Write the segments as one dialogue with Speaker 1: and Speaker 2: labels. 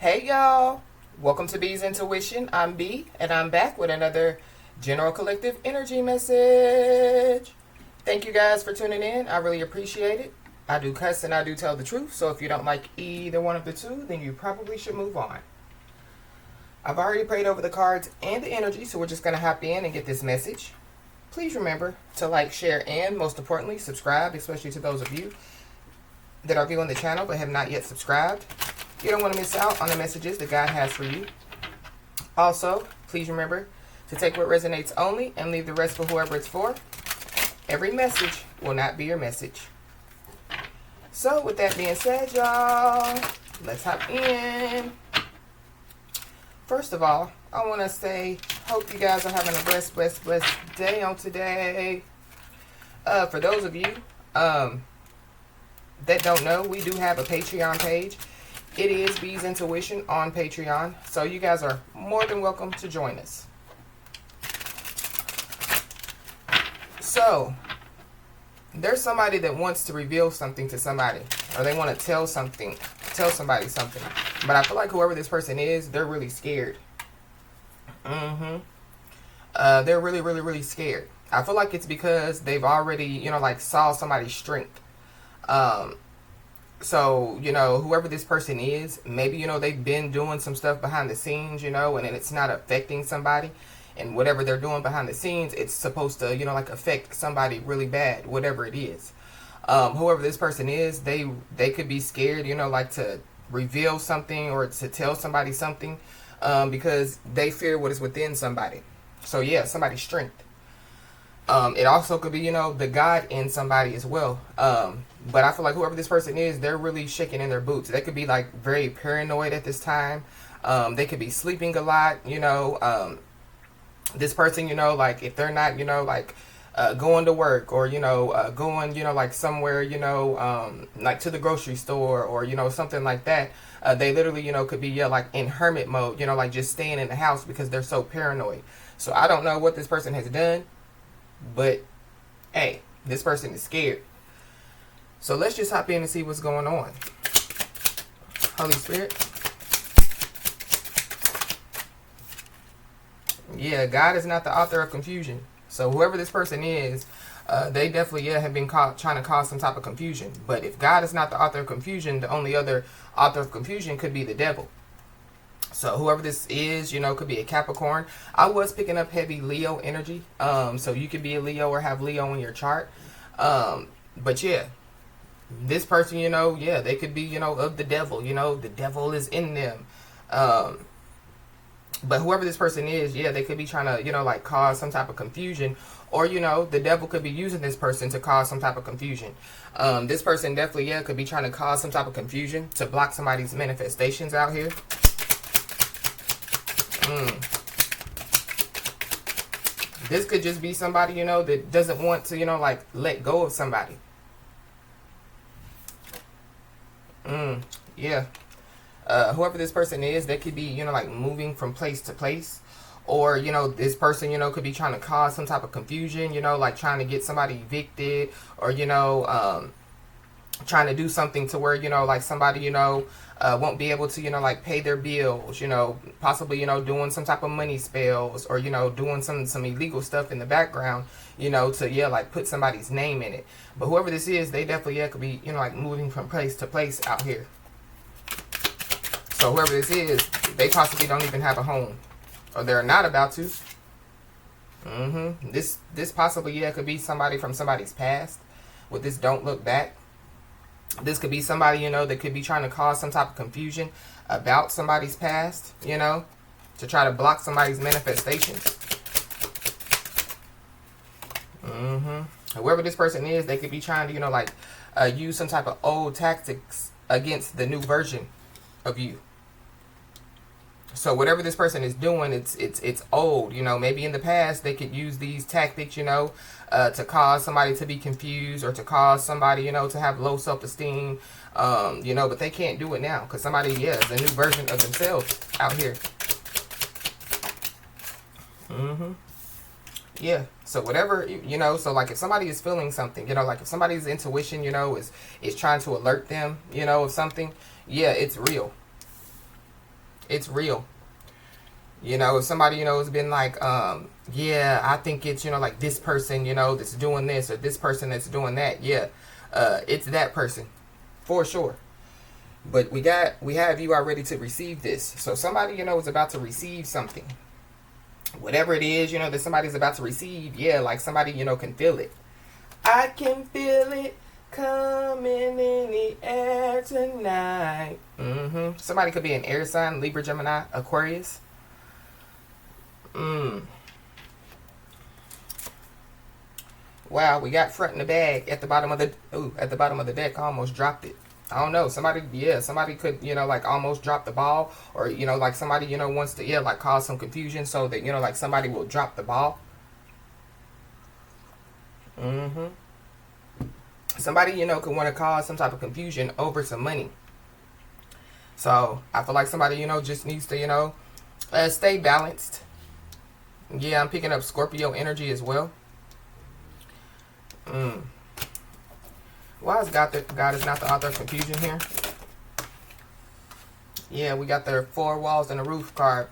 Speaker 1: Hey y'all, welcome to B's Intuition. I'm B and I'm back with another general collective energy message. Thank you guys for tuning in. I really appreciate it. I do cuss and I do tell the truth, so if you don't like either one of the two, then you probably should move on. I've already prayed over the cards and the energy, so we're just going to hop in and get this message. Please remember to like, share, and most importantly, subscribe, especially to those of you that are viewing the channel but have not yet subscribed. You don't want to miss out on the messages that God has for you. Also, please remember to take what resonates only and leave the rest for whoever it's for. Every message will not be your message. So, with that being said, y'all, let's hop in. First of all, I want to say, hope you guys are having a blessed day on today. For those of you that don't know, we do have a Patreon page. It is B's Intuition on Patreon, so you guys are more than welcome to join us. So, there's somebody that wants to reveal something to somebody, or they want to tell somebody something. But I feel like whoever this person is, they're really scared. They're really scared. I feel like it's because they've already, saw somebody's strength. So, whoever this person is, maybe, they've been doing some stuff behind the scenes, and it's not affecting somebody. And whatever they're doing behind the scenes, it's supposed to, affect somebody really bad, whatever it is. Whoever this person is, they could be scared, to reveal something or to tell somebody something because they fear what is within somebody. So, yeah, somebody's strength. It also could be, the God in somebody as well. But I feel like whoever this person is, they're really shaking in their boots. They could be like very paranoid at this time. They could be sleeping a lot, this person, if they're not, going to work or, going, somewhere, like to the grocery store or, something like that. They literally, could be, in hermit mode, just staying in the house because they're so paranoid. So I don't know what this person has done, but hey, this person is scared. So let's just hop in and see what's going on. Holy Spirit. Yeah, God is not the author of confusion. So whoever this person is, they definitely, have been trying to cause some type of confusion. But if God is not the author of confusion, the only other author of confusion could be the devil. So whoever this is, could be a Capricorn. I was picking up heavy Leo energy. So you could be a Leo or have Leo in your chart. But yeah, this person, they could be, of the devil. The devil is in them. But whoever this person is, they could be trying to, cause some type of confusion. Or, the devil could be using this person to cause some type of confusion. This person definitely, could be trying to cause some type of confusion to block somebody's manifestations out here. This could just be somebody, that doesn't want to, let go of somebody. Yeah. Whoever this person is, they could be, moving from place to place. Or, this person, could be trying to cause some type of confusion, trying to get somebody evicted. Or, trying to do something to where, somebody, won't be able to, pay their bills, possibly, doing some type of money spells or, doing some illegal stuff in the background, to, put somebody's name in it. But whoever this is, they definitely, could be, moving from place to place out here. So whoever this is, they possibly don't even have a home. Or they're not about to. This possibly, could be somebody from somebody's past. With this don't look back. This could be somebody, that could be trying to cause some type of confusion about somebody's past, to try to block somebody's manifestations. Whoever this person is, they could be trying to, use some type of old tactics against the new version of you. So whatever this person is doing, it's old. Maybe in the past they could use these tactics, to cause somebody to be confused or to cause somebody, to have low self-esteem, but they can't do it now because somebody, is a new version of themselves out here. Yeah. So whatever, so like if somebody is feeling something, like if somebody's intuition, is trying to alert them, of something, it's real. It's real. You know, if somebody, has been like, yeah, I think it's, like this person, that's doing this, or this person that's doing that. Yeah, it's that person for sure. But we have you are ready to receive this. So somebody, is about to receive something. Whatever it is, that somebody's about to receive. Yeah, like somebody, can feel it. I can feel it coming in the air tonight. Somebody could be an air sign, Libra, Gemini, Aquarius. Wow, we got front in the bag at the bottom of the deck. I almost dropped it. I don't know. Somebody could, like almost drop the ball, or like somebody, wants to, like cause some confusion so that, like somebody will drop the ball. Somebody, could want to cause some type of confusion over some money. So I feel like somebody, just needs to, stay balanced. Yeah, I'm picking up Scorpio energy as well. Why is God is not the author of confusion here? Yeah, we got their 4 walls and a roof card.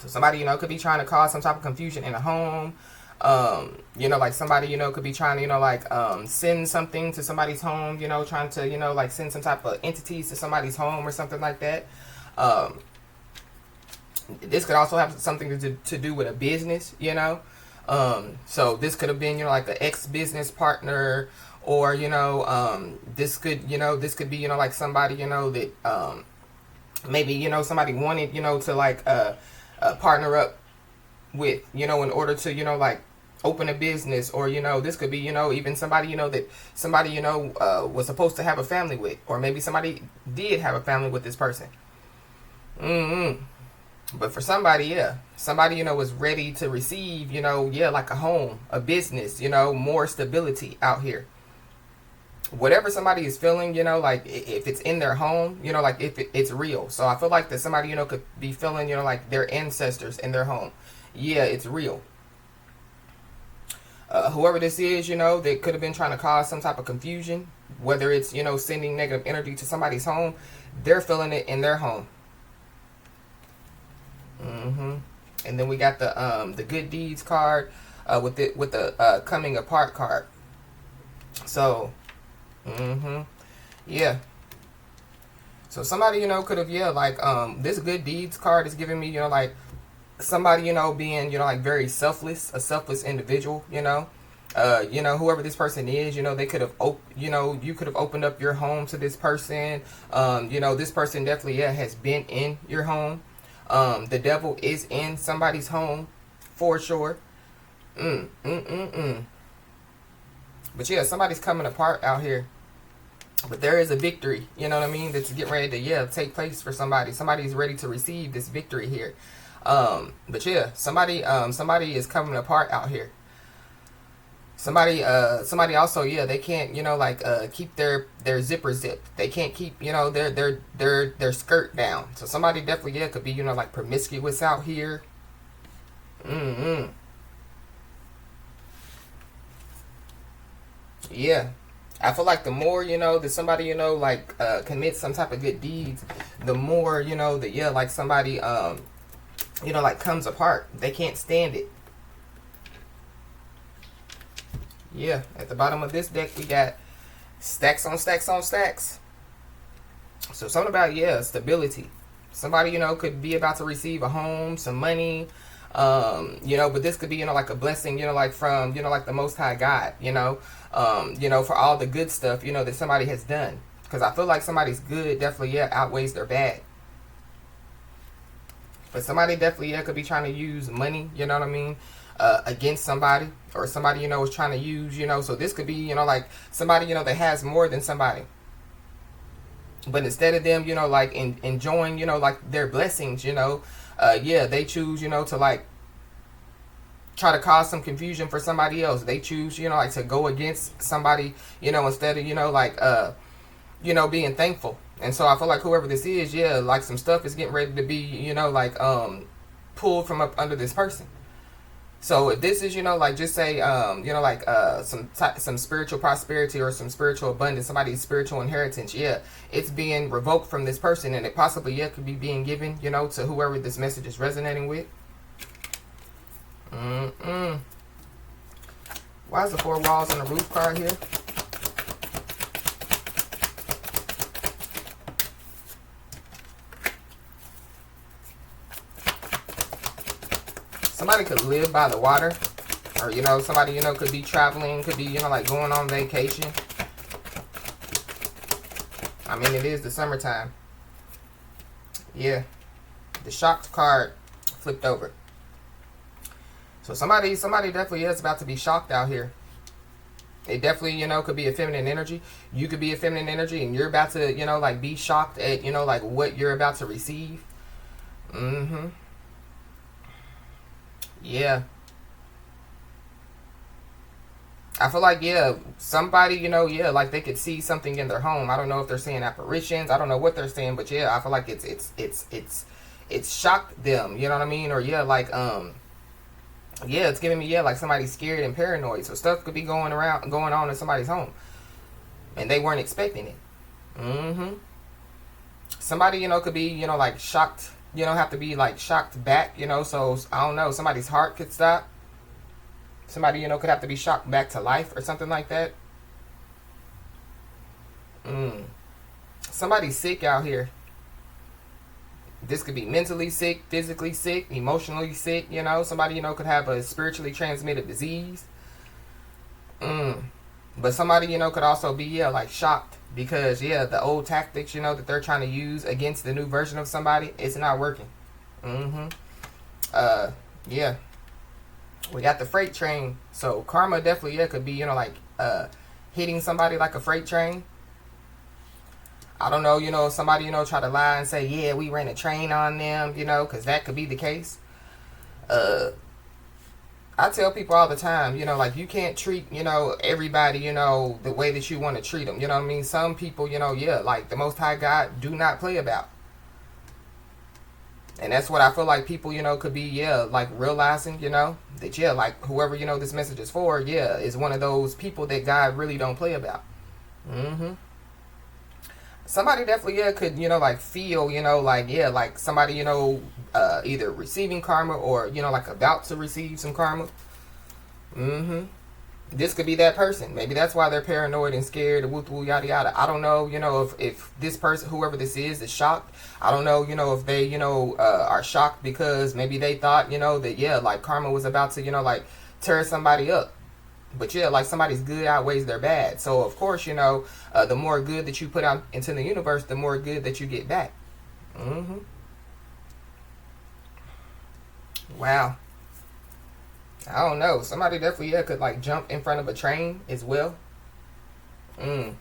Speaker 1: So somebody, could be trying to cause some type of confusion in a home. Like somebody, could be trying to, send something to somebody's home, trying to, like send some type of entities to somebody's home or something like that. This could also have something to do with a business, so this could have been, like an ex-business partner, or, this could be, like somebody, that, maybe, somebody wanted, to like, partner up with, in order to, like open a business, or, this could be, even somebody, that somebody, was supposed to have a family with, or maybe somebody did have a family with this person. But for somebody, somebody, was ready to receive, like a home, a business, more stability out here. Whatever somebody is feeling, like if it's in their home, like if it's real. So I feel like that somebody, could be feeling, like their ancestors in their home. Yeah, it's real. Whoever this is, they could have been trying to cause some type of confusion, whether it's, sending negative energy to somebody's home, they're feeling it in their home. And then we got the good deeds card, with the coming apart card. So, yeah. So somebody, could have, like, this good deeds card is giving me, like somebody, being, like very selfless, a selfless individual, whoever this person is, they could have, you could have opened up your home to this person. This person definitely, has been in your home. The devil is in somebody's home for sure. But yeah, somebody's coming apart out here. But there is a victory, that's getting ready to, take place for somebody. Somebody's ready to receive this victory here. But yeah, somebody is coming apart out here. Somebody also, they can't, keep their zipper zipped. They can't keep, their skirt down. So somebody definitely, could be, like promiscuous out here. Yeah. I feel like the more, that somebody, like, commits some type of good deeds, the more, that, like somebody, like comes apart. They can't stand it. Yeah, at the bottom of this deck, we got stacks on stacks on stacks. So something about, stability. Somebody, could be about to receive a home, some money, but this could be, like a blessing, like from, like the Most High God, for all the good stuff, that somebody has done. Because I feel like somebody's good definitely, outweighs their bad. But somebody definitely, could be trying to use money, against somebody, or somebody, is trying to use, so this could be, like somebody, that has more than somebody. But instead of them, like enjoying, like their blessings, they choose, to like try to cause some confusion for somebody else. They choose, like to go against somebody, instead of, like, being thankful. And so I feel like whoever this is, like some stuff is getting ready to be, like, pulled from up under this person. So if this is, like just say, like some spiritual prosperity or some spiritual abundance, somebody's spiritual inheritance, yeah, it's being revoked from this person, and it possibly, yeah, could be being given, to whoever this message is resonating with. Why is the 4 walls on the roof card here? Somebody could live by the water, or somebody could be traveling, could be like going on vacation. I mean, it is the summertime. Yeah, the shocked card flipped over. So somebody definitely is about to be shocked out here. It definitely could be a feminine energy. You could be a feminine energy, and you're about to like be shocked at like what you're about to receive. Yeah. I feel like, yeah, somebody, yeah, like they could see something in their home. I don't know if they're seeing apparitions. I don't know what they're seeing, but yeah, I feel like it's shocked them. You know what I mean? Or yeah, like yeah, it's giving me, yeah, like somebody's scared and paranoid. So stuff could be going on in somebody's home, and they weren't expecting it. Somebody, could be, like shocked. Have to be like shocked back. So I don't know. Somebody's heart could stop. Somebody, could have to be shocked back to life or something like that. Somebody's sick out here. This could be mentally sick, physically sick, emotionally sick. Somebody, could have a spiritually transmitted disease. But somebody, could also be, yeah, like shocked because, yeah, the old tactics, that they're trying to use against the new version of somebody, it's not working. Yeah. We got the freight train. So karma definitely, yeah, could be, like hitting somebody like a freight train. I don't know, if somebody, try to lie and say, yeah, we ran a train on them, because that could be the case. I tell people all the time, like you can't treat, everybody, the way that you want to treat them. You know what I mean? Some people, yeah, like the Most High God do not play about. And that's what I feel like people, could be, yeah, like realizing, that, yeah, like whoever, this message is for, yeah, is one of those people that God really don't play about. Somebody definitely, yeah, could, like feel, like, yeah, like somebody, either receiving karma or, like about to receive some karma. This could be that person. Maybe that's why they're paranoid and scared and woo yada yada. I don't know, if this person, whoever this is shocked. I don't know, if they, are shocked because maybe they thought, that, yeah, like karma was about to, like tear somebody up. But yeah, like somebody's good outweighs their bad. So of course, the more good that you put out into the universe, the more good that you get back. Wow. I don't know. Somebody definitely, yeah, could like jump in front of a train as well. Who's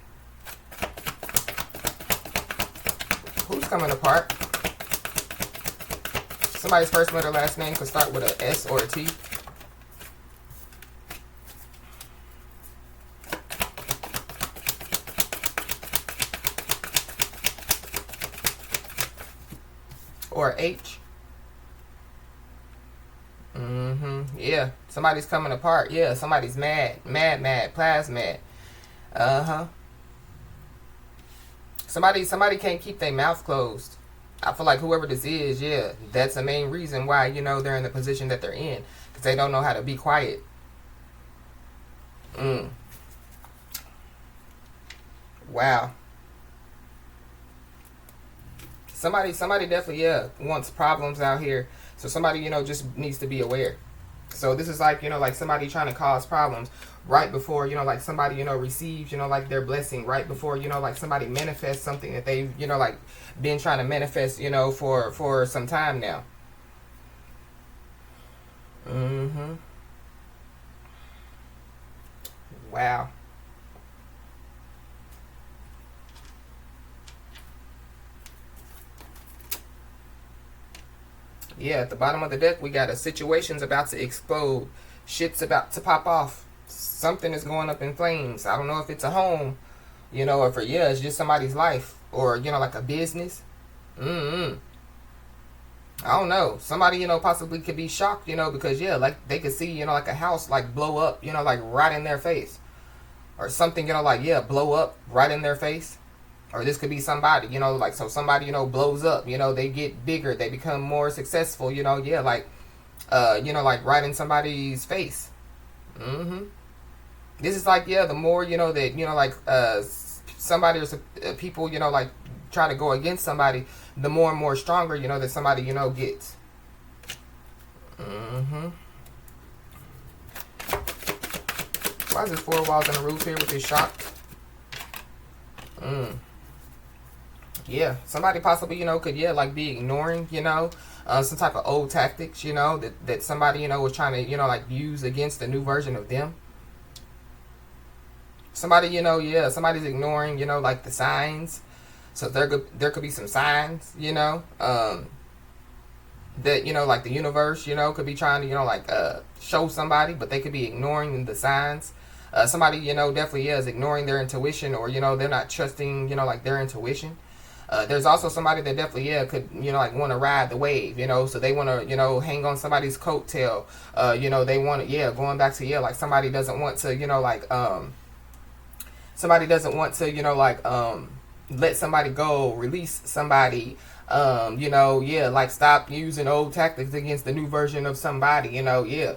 Speaker 1: coming apart? Somebody's first letter, last name could start with a S or a T. Or H. Yeah. Somebody's coming apart. Yeah. Somebody's mad. Mad. Plasmad. Somebody can't keep their mouth closed. I feel like whoever this is, yeah, that's the main reason why, they're in the position that they're in. Because they don't know how to be quiet. Wow. Somebody definitely, yeah, wants problems out here. So somebody, just needs to be aware. So this is like, like somebody trying to cause problems right before, like somebody, receives, like their blessing, right before, like somebody manifests something that they've, like been trying to manifest, for some time now. Wow. Yeah, at the bottom of the deck, we got a situation's about to explode. Shit's about to pop off. Something is going up in flames. I don't know if it's a home, or for, yeah, it's just somebody's life. Or, like a business. I I don't know. Somebody, possibly could be shocked, because yeah, like they could see, like a house like blow up, like right in their face. Or something, like, yeah, blow up right in their face. Or this could be somebody, like, so somebody, blows up, they get bigger, they become more successful, yeah, like, like right in somebody's face. This is like, yeah, the more, that, like, somebody or people, like, try to go against somebody, the more and more stronger, that somebody, gets. Why is this 4 walls on the roof here with this shock? Yeah, somebody possibly, could, yeah, like be ignoring, some type of old tactics, that somebody, was trying to, like use against the new version of them. Somebody, yeah, somebody's ignoring, like the signs. So there could be some signs, that, like the universe, could be trying to, like, show somebody, but they could be ignoring the signs. Somebody, definitely, yeah, is ignoring their intuition, or, they're not trusting, like their intuition. There's also somebody that definitely, yeah, could, like want to ride the wave, so they want to, hang on somebody's coattail. They want to, yeah, going back to, yeah, like somebody doesn't want to, like, somebody doesn't want to, like, let somebody go, release somebody, yeah, like stop using old tactics against the new version of somebody, yeah.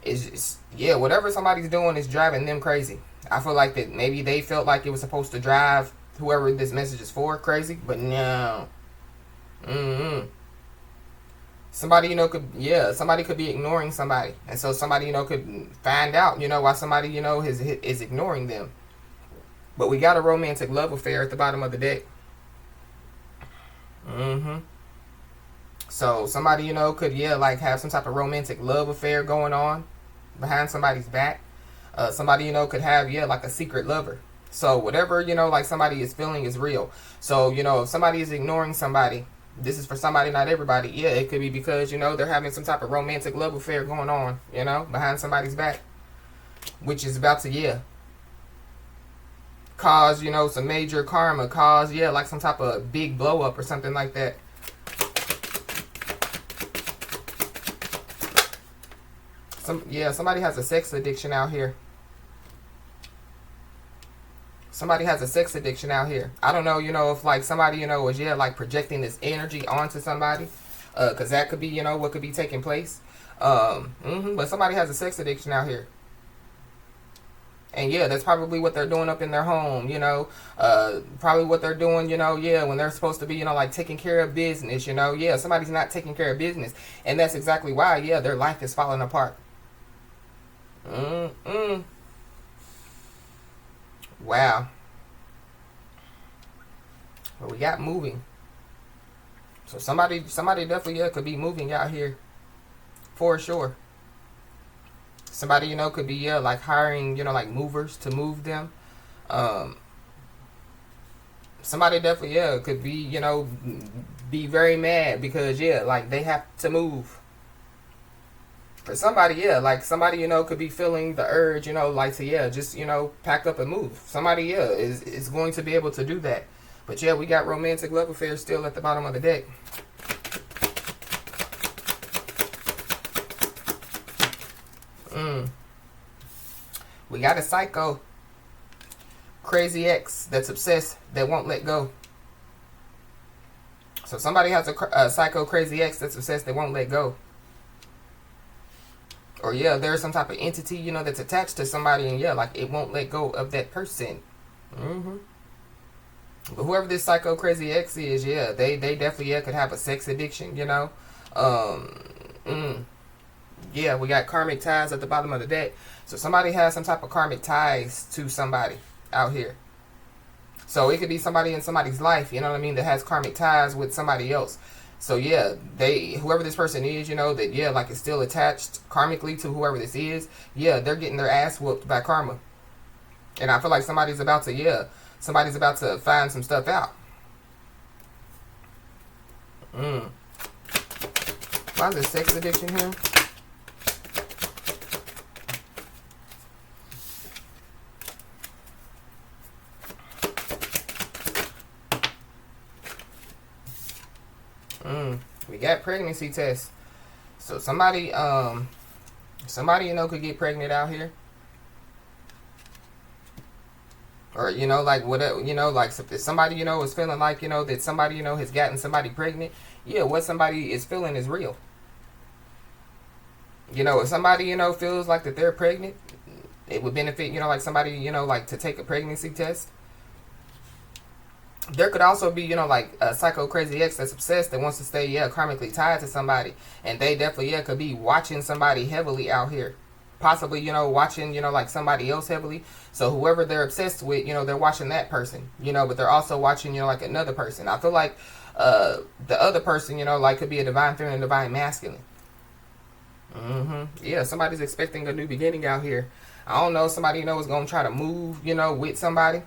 Speaker 1: It's yeah, whatever somebody's doing is driving them crazy. I feel like that maybe they felt like it was supposed to drive whoever this message is for crazy, but no. Somebody, somebody could be ignoring somebody. And so somebody, could find out, why somebody, is ignoring them. But we got a romantic love affair at the bottom of the deck. So somebody, could, yeah, like have some type of romantic love affair going on behind somebody's back. Somebody, could have, yeah, like a secret lover. So whatever, like somebody is feeling is real. So, if somebody is ignoring somebody, this is for somebody, not everybody. Yeah, it could be because, they're having some type of romantic love affair going on, behind somebody's back. Which is about to, yeah, cause, some major karma. Cause, yeah, like some type of big blow up or something like that. Somebody has a sex addiction out here. Somebody has a sex addiction out here. I don't know, if like somebody, is, yeah, like projecting this energy onto somebody. Because that could be, what could be taking place. But somebody has a sex addiction out here. And yeah, that's probably what they're doing up in their home, probably what they're doing, yeah, when they're supposed to be, like taking care of business, yeah, somebody's not taking care of business. And that's exactly why, yeah, their life is falling apart. Wow. Well, we got moving. So somebody definitely, yeah, could be moving out here for sure. Somebody, could be, yeah, like hiring, like movers to move them. Somebody definitely, yeah, could be, be very mad because, yeah, like they have to move. For somebody, yeah, like somebody, could be feeling the urge, like to, yeah, just, pack up and move. Somebody, yeah, is going to be able to do that. But yeah, we got romantic love affairs still at the bottom of the deck. We got a psycho crazy ex that's obsessed, that won't let go. So somebody has a psycho crazy ex that's obsessed, that won't let go. Or yeah, there's some type of entity, that's attached to somebody, and yeah, like it won't let go of that person. But whoever this psycho crazy ex is, yeah, they definitely, yeah, could have a sex addiction, Yeah, we got karmic ties at the bottom of the deck. So somebody has some type of karmic ties to somebody out here. So it could be somebody in somebody's life, that has karmic ties with somebody else. So yeah, whoever this person is, that, yeah, like is still attached karmically to whoever this is, yeah, they're getting their ass whooped by karma. And I feel like somebody's about to find some stuff out. Why is there sex addiction here? We got pregnancy tests. So somebody, could get pregnant out here. Or, like whatever, like if somebody, is feeling like, that somebody, has gotten somebody pregnant. Yeah, what somebody is feeling is real. If somebody, feels like that they're pregnant, it would benefit, like somebody, like to take a pregnancy test. There could also be, like a psycho crazy ex that's obsessed that wants to stay, karmically tied to somebody. And they definitely, could be watching somebody heavily out here. Possibly, watching, like somebody else heavily. So whoever they're obsessed with, they're watching that person, but they're also watching, like another person. I feel like the other person, like could be a divine feminine, divine masculine. Yeah, somebody's expecting a new beginning out here. I don't know, somebody, is going to try to move, with somebody.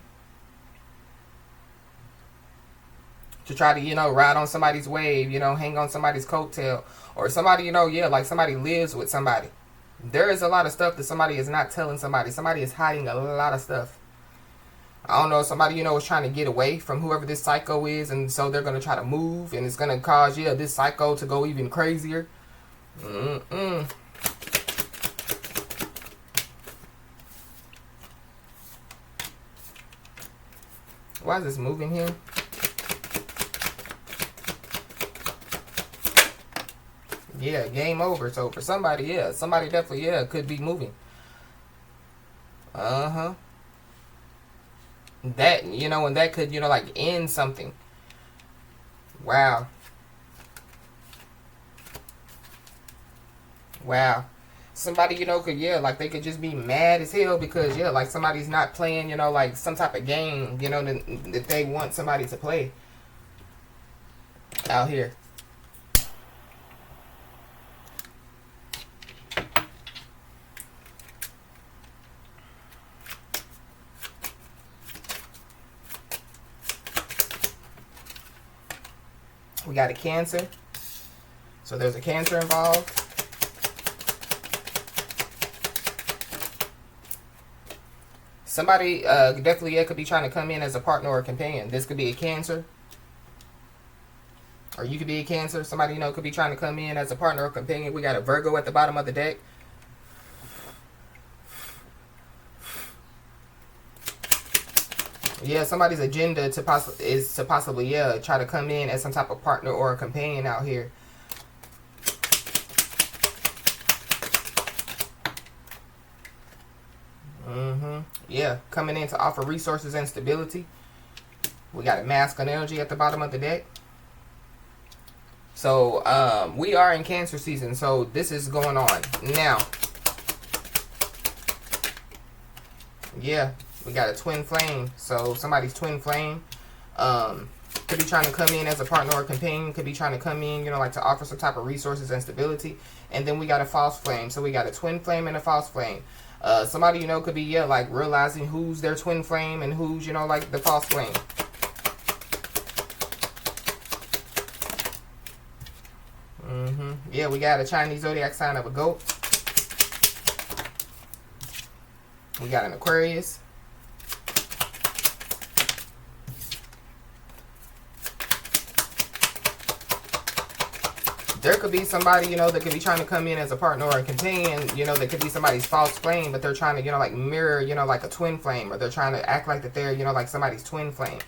Speaker 1: To try to, ride on somebody's wave, hang on somebody's coattail. Or somebody, like somebody lives with somebody. There is a lot of stuff that somebody is not telling somebody. Somebody is hiding a lot of stuff. I don't know, somebody, is trying to get away from whoever this psycho is. And so they're going to try to move. And it's going to cause, this psycho to go even crazier. Why is this moving here? Yeah, game over. So for somebody, somebody definitely, could be moving. That, and that could, like end something. Wow. Somebody, could, like they could just be mad as hell because, like somebody's not playing, like some type of game, that they want somebody to play out here. We got a Cancer. So there's a Cancer involved. Somebody definitely could be trying to come in as a partner or a companion. This could be a Cancer. Or you could be a Cancer. Somebody, could be trying to come in as a partner or companion. We got a Virgo at the bottom of the deck. Yeah, somebody's agenda is to possibly, try to come in as some type of partner or a companion out here. Yeah, coming in to offer resources and stability. We got a masculine energy at the bottom of the deck. So, we are in Cancer season, so this is going on now. Yeah. We got a twin flame. So somebody's twin flame could be trying to come in as a partner or companion. Could be trying to come in, like to offer some type of resources and stability. And then we got a false flame. So we got a twin flame and a false flame. Somebody, could be, like realizing who's their twin flame and who's, like the false flame. Yeah, we got a Chinese zodiac sign of a goat. We got an Aquarius. There could be somebody, that could be trying to come in as a partner or a companion, that could be somebody's false flame, but they're trying to, like mirror, like a twin flame, or they're trying to act like that they're, like somebody's twin flame.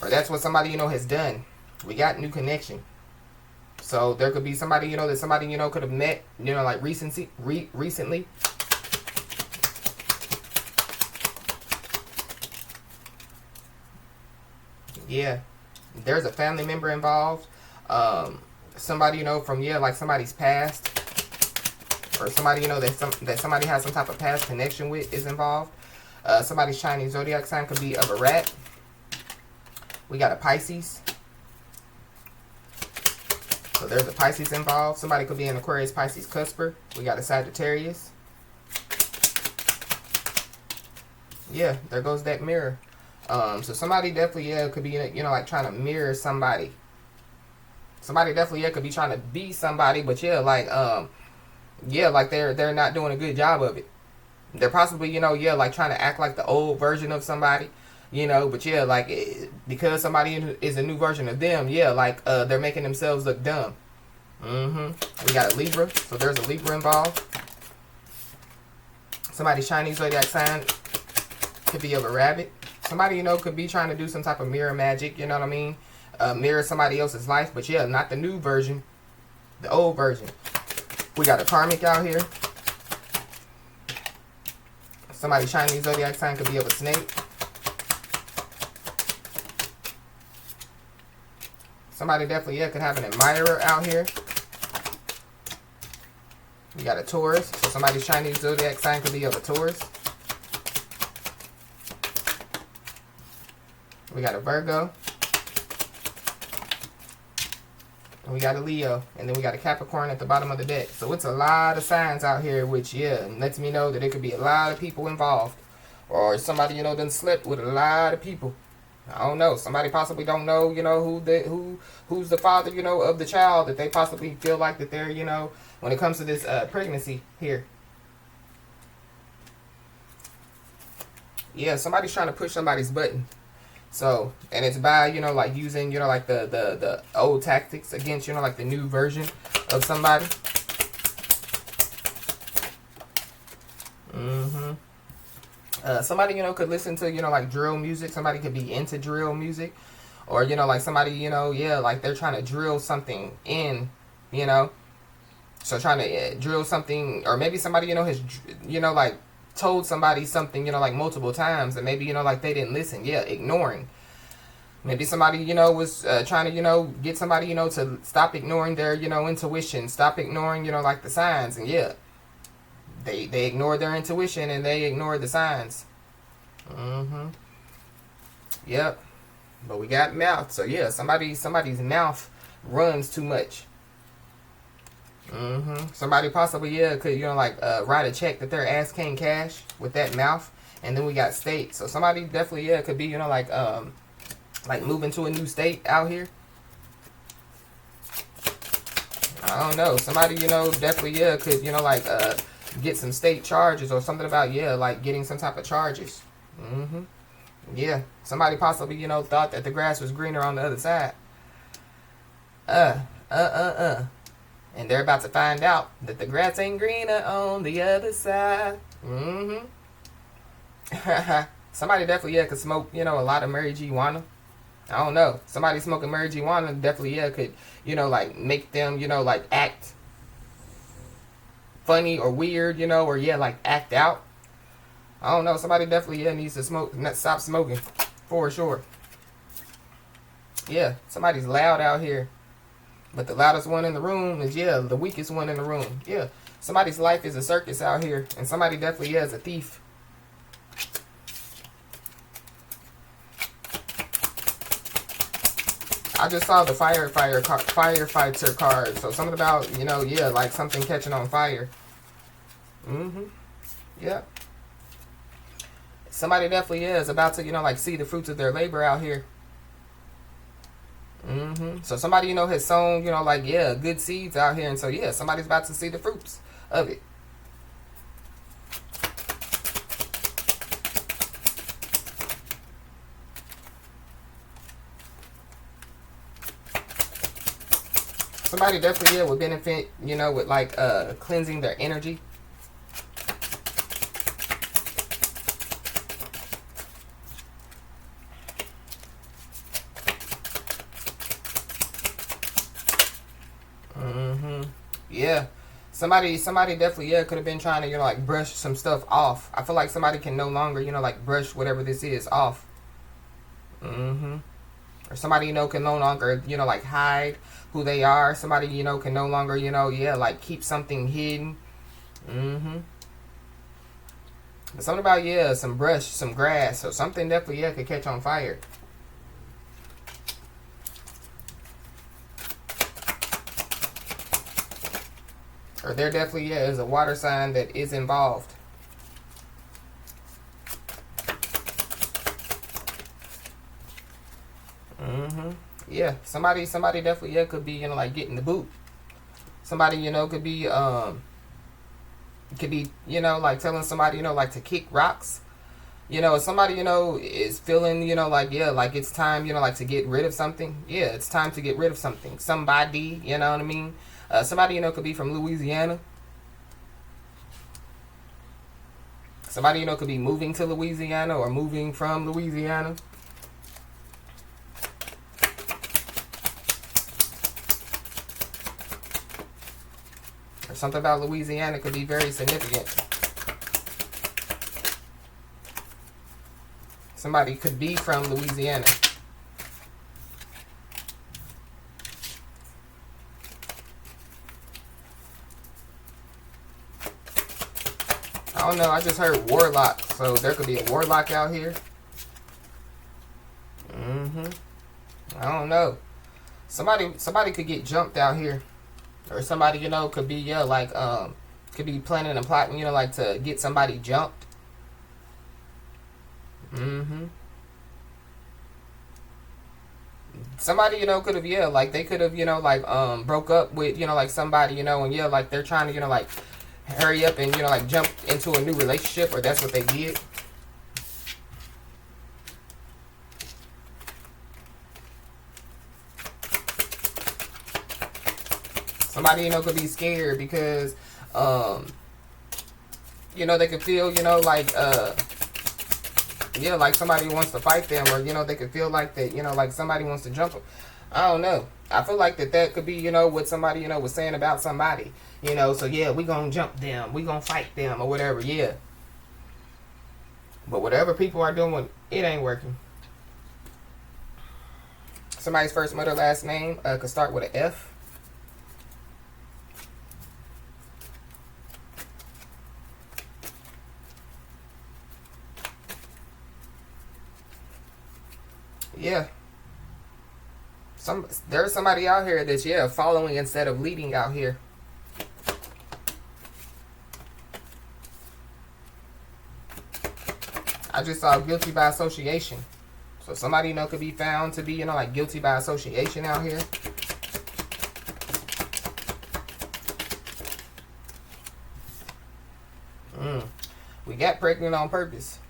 Speaker 1: Or that's what somebody, has done. We got new connection. So there could be somebody, that somebody, could have met, like recently. Yeah. There's a family member involved. Somebody, from, like somebody's past. Or somebody, that somebody has some type of past connection with is involved. Somebody's Chinese zodiac sign could be of a rat. We got a Pisces. So there's a Pisces involved. Somebody could be an Aquarius, Pisces, Cusper. We got a Sagittarius. Yeah, there goes that mirror. So somebody definitely, could be, like trying to mirror somebody. Somebody definitely, could be trying to be somebody, but like they're not doing a good job of it. They're possibly, like trying to act like the old version of somebody. you know. But yeah, like because somebody is a new version of them, yeah, like they're making themselves look dumb. We got a Libra, so there's a Libra involved. Somebody's Chinese zodiac sign could be of a rabbit. Somebody, you know, could be trying to do some type of mirror magic, you know what I mean? Mirror somebody else's life, but yeah, not the new version, the old version. We got a karmic out here. Somebody's Chinese zodiac sign could be of a snake. Somebody definitely, yeah, could have an admirer out here. We got a Taurus, so somebody's Chinese zodiac sign could be of a Taurus. We got a Virgo. And we got a Leo. And then we got a Capricorn at the bottom of the deck. So it's a lot of signs out here, which, yeah, lets me know that there could be a lot of people involved. Or somebody, you know, done slept with a lot of people. I don't know. Somebody possibly don't know, you know, who's the father, you know, of the child that they possibly feel like that they're, you know, when it comes to this pregnancy here. Yeah, somebody's trying to push somebody's button. So, and it's by, you know, like using, you know, like the old tactics against, you know, like the new version of somebody. Somebody, you know, could listen to, you know, like drill music. Somebody could be into drill music. Or, you know, like somebody, you know, yeah, like they're trying to drill something in, you know. So trying to drill something, or maybe somebody, you know, has, you know, like told somebody something, you know, like multiple times, and maybe, you know, like they didn't listen. Yeah, ignoring. Maybe somebody, you know, was trying to, you know, get somebody, you know, to stop ignoring their, you know, intuition, stop ignoring, you know, like the signs, and yeah, they ignored their intuition and they ignored the signs. Yep. But we got mouth, so yeah, somebody's mouth runs too much. Somebody possibly, yeah, could, you know, like write a check that their ass can't cash with that mouth. And then we got state. So somebody definitely, yeah, could be, you know, like moving to a new state out here. I don't know. Somebody, you know, definitely, yeah, could, you know, like get some state charges or something about, yeah, like getting some type of charges. Yeah. Somebody possibly, you know, thought that the grass was greener on the other side. And they're about to find out that the grass ain't greener on the other side. Somebody definitely, yeah, could smoke, you know, a lot of marijuana. I don't know. Somebody smoking marijuana definitely, yeah, could, you know, like make them, you know, like act funny or weird, you know, or yeah, like act out. I don't know. Somebody definitely, yeah, needs to stop smoking for sure. Yeah, somebody's loud out here. But the loudest one in the room is, yeah, the weakest one in the room. Yeah. Somebody's life is a circus out here. And somebody definitely, yeah, is a thief. I just saw the firefighter card. So something about, you know, yeah, like something catching on fire. Yeah. Somebody definitely, yeah, is about to, you know, like see the fruits of their labor out here. So somebody, you know, has sown, you know, like, yeah, good seeds out here. And so, yeah, somebody's about to see the fruits of it. Somebody definitely, yeah, would benefit, you know, with like cleansing their energy. Yeah. Somebody definitely, yeah, could have been trying to, you know, like brush some stuff off. I feel like somebody can no longer, you know, like brush whatever this is off. Or somebody, you know, can no longer, you know, like hide who they are. Somebody, you know, can no longer, you know, yeah, like keep something hidden. But something about, yeah, some brush, some grass, or something definitely, yeah, could catch on fire. Or there definitely, yeah, is a water sign that is involved. Yeah, somebody definitely, yeah, could be, you know, like getting the boot. Somebody, you know, could be, you know, like telling somebody, you know, like to kick rocks. You know, if somebody, you know, is feeling, you know, like, yeah, like it's time, you know, like to get rid of something. Yeah, it's time to get rid of something. Somebody, you know what I mean? Somebody, you know, could be from Louisiana. Somebody, you know, could be moving to Louisiana or moving from Louisiana. Or something about Louisiana could be very significant. Somebody could be from Louisiana. I don't know. I just heard warlock. So there could be a warlock out here. I don't know. Somebody could get jumped out here. Or somebody, you know, could be, yeah, like, could be planning and plotting, you know, like to get somebody jumped. Somebody, you know, could have, yeah, like they could have, you know, like broke up with, you know, like somebody, you know, and yeah, like they're trying to, you know, like hurry up and, you know, like jump into a new relationship, or that's what they did. Somebody, you know, could be scared because you know, they could feel, you know, like yeah, like somebody wants to fight them, or, you know, they could feel like that, you know, like somebody wants to jump them. I don't know. I feel like that could be, you know, what somebody, you know, was saying about somebody, you know, so yeah, we gonna jump them, we gonna fight them, or whatever, yeah. But whatever people are doing, it ain't working. Somebody's first, middle, last name could start with an F. Yeah. There's somebody out here that's, yeah, following instead of leading out here. I just saw guilty by association. So somebody, you know, could be found to be, you know, like guilty by association out here. We got pregnant on purpose.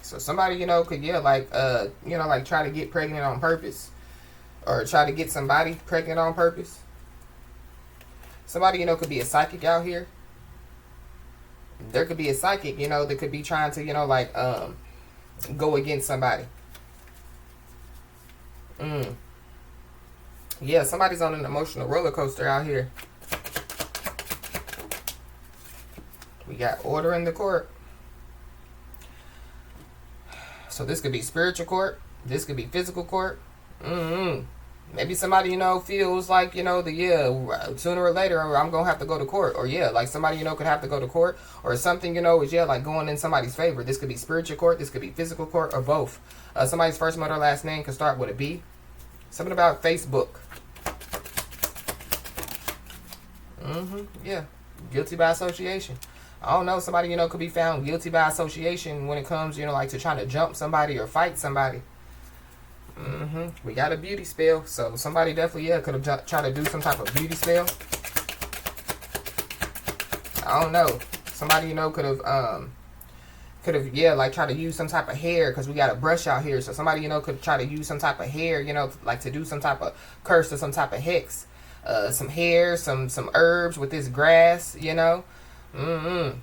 Speaker 1: So somebody, you know, could, yeah, like, you know, like try to get pregnant on purpose. Or try to get somebody pregnant on purpose. Somebody, you know, could be a psychic out here. There could be a psychic, you know, that could be trying to, you know, like, go against somebody. Yeah, somebody's on an emotional roller coaster out here. We got order in the court. So this could be spiritual court. This could be physical court. Maybe somebody, you know, feels like, you know, sooner or later I'm going to have to go to court. Or, yeah, like somebody, you know, could have to go to court. Or something, you know, is, yeah, like going in somebody's favor. This could be spiritual court. This could be physical court, or both. Somebody's first, middle, last name could start with a B. Something about Facebook. Yeah. Guilty by association. I don't know. Somebody, you know, could be found guilty by association when it comes, you know, like to trying to jump somebody or fight somebody. We got a beauty spell. So somebody definitely, yeah, could have tried to do some type of beauty spell. I don't know. Somebody, you know, could have, yeah, like try to use some type of hair, because we got a brush out here. So somebody, you know, could try to use some type of hair, you know, like to do some type of curse or some type of hex. Some hair, some herbs with this grass, you know.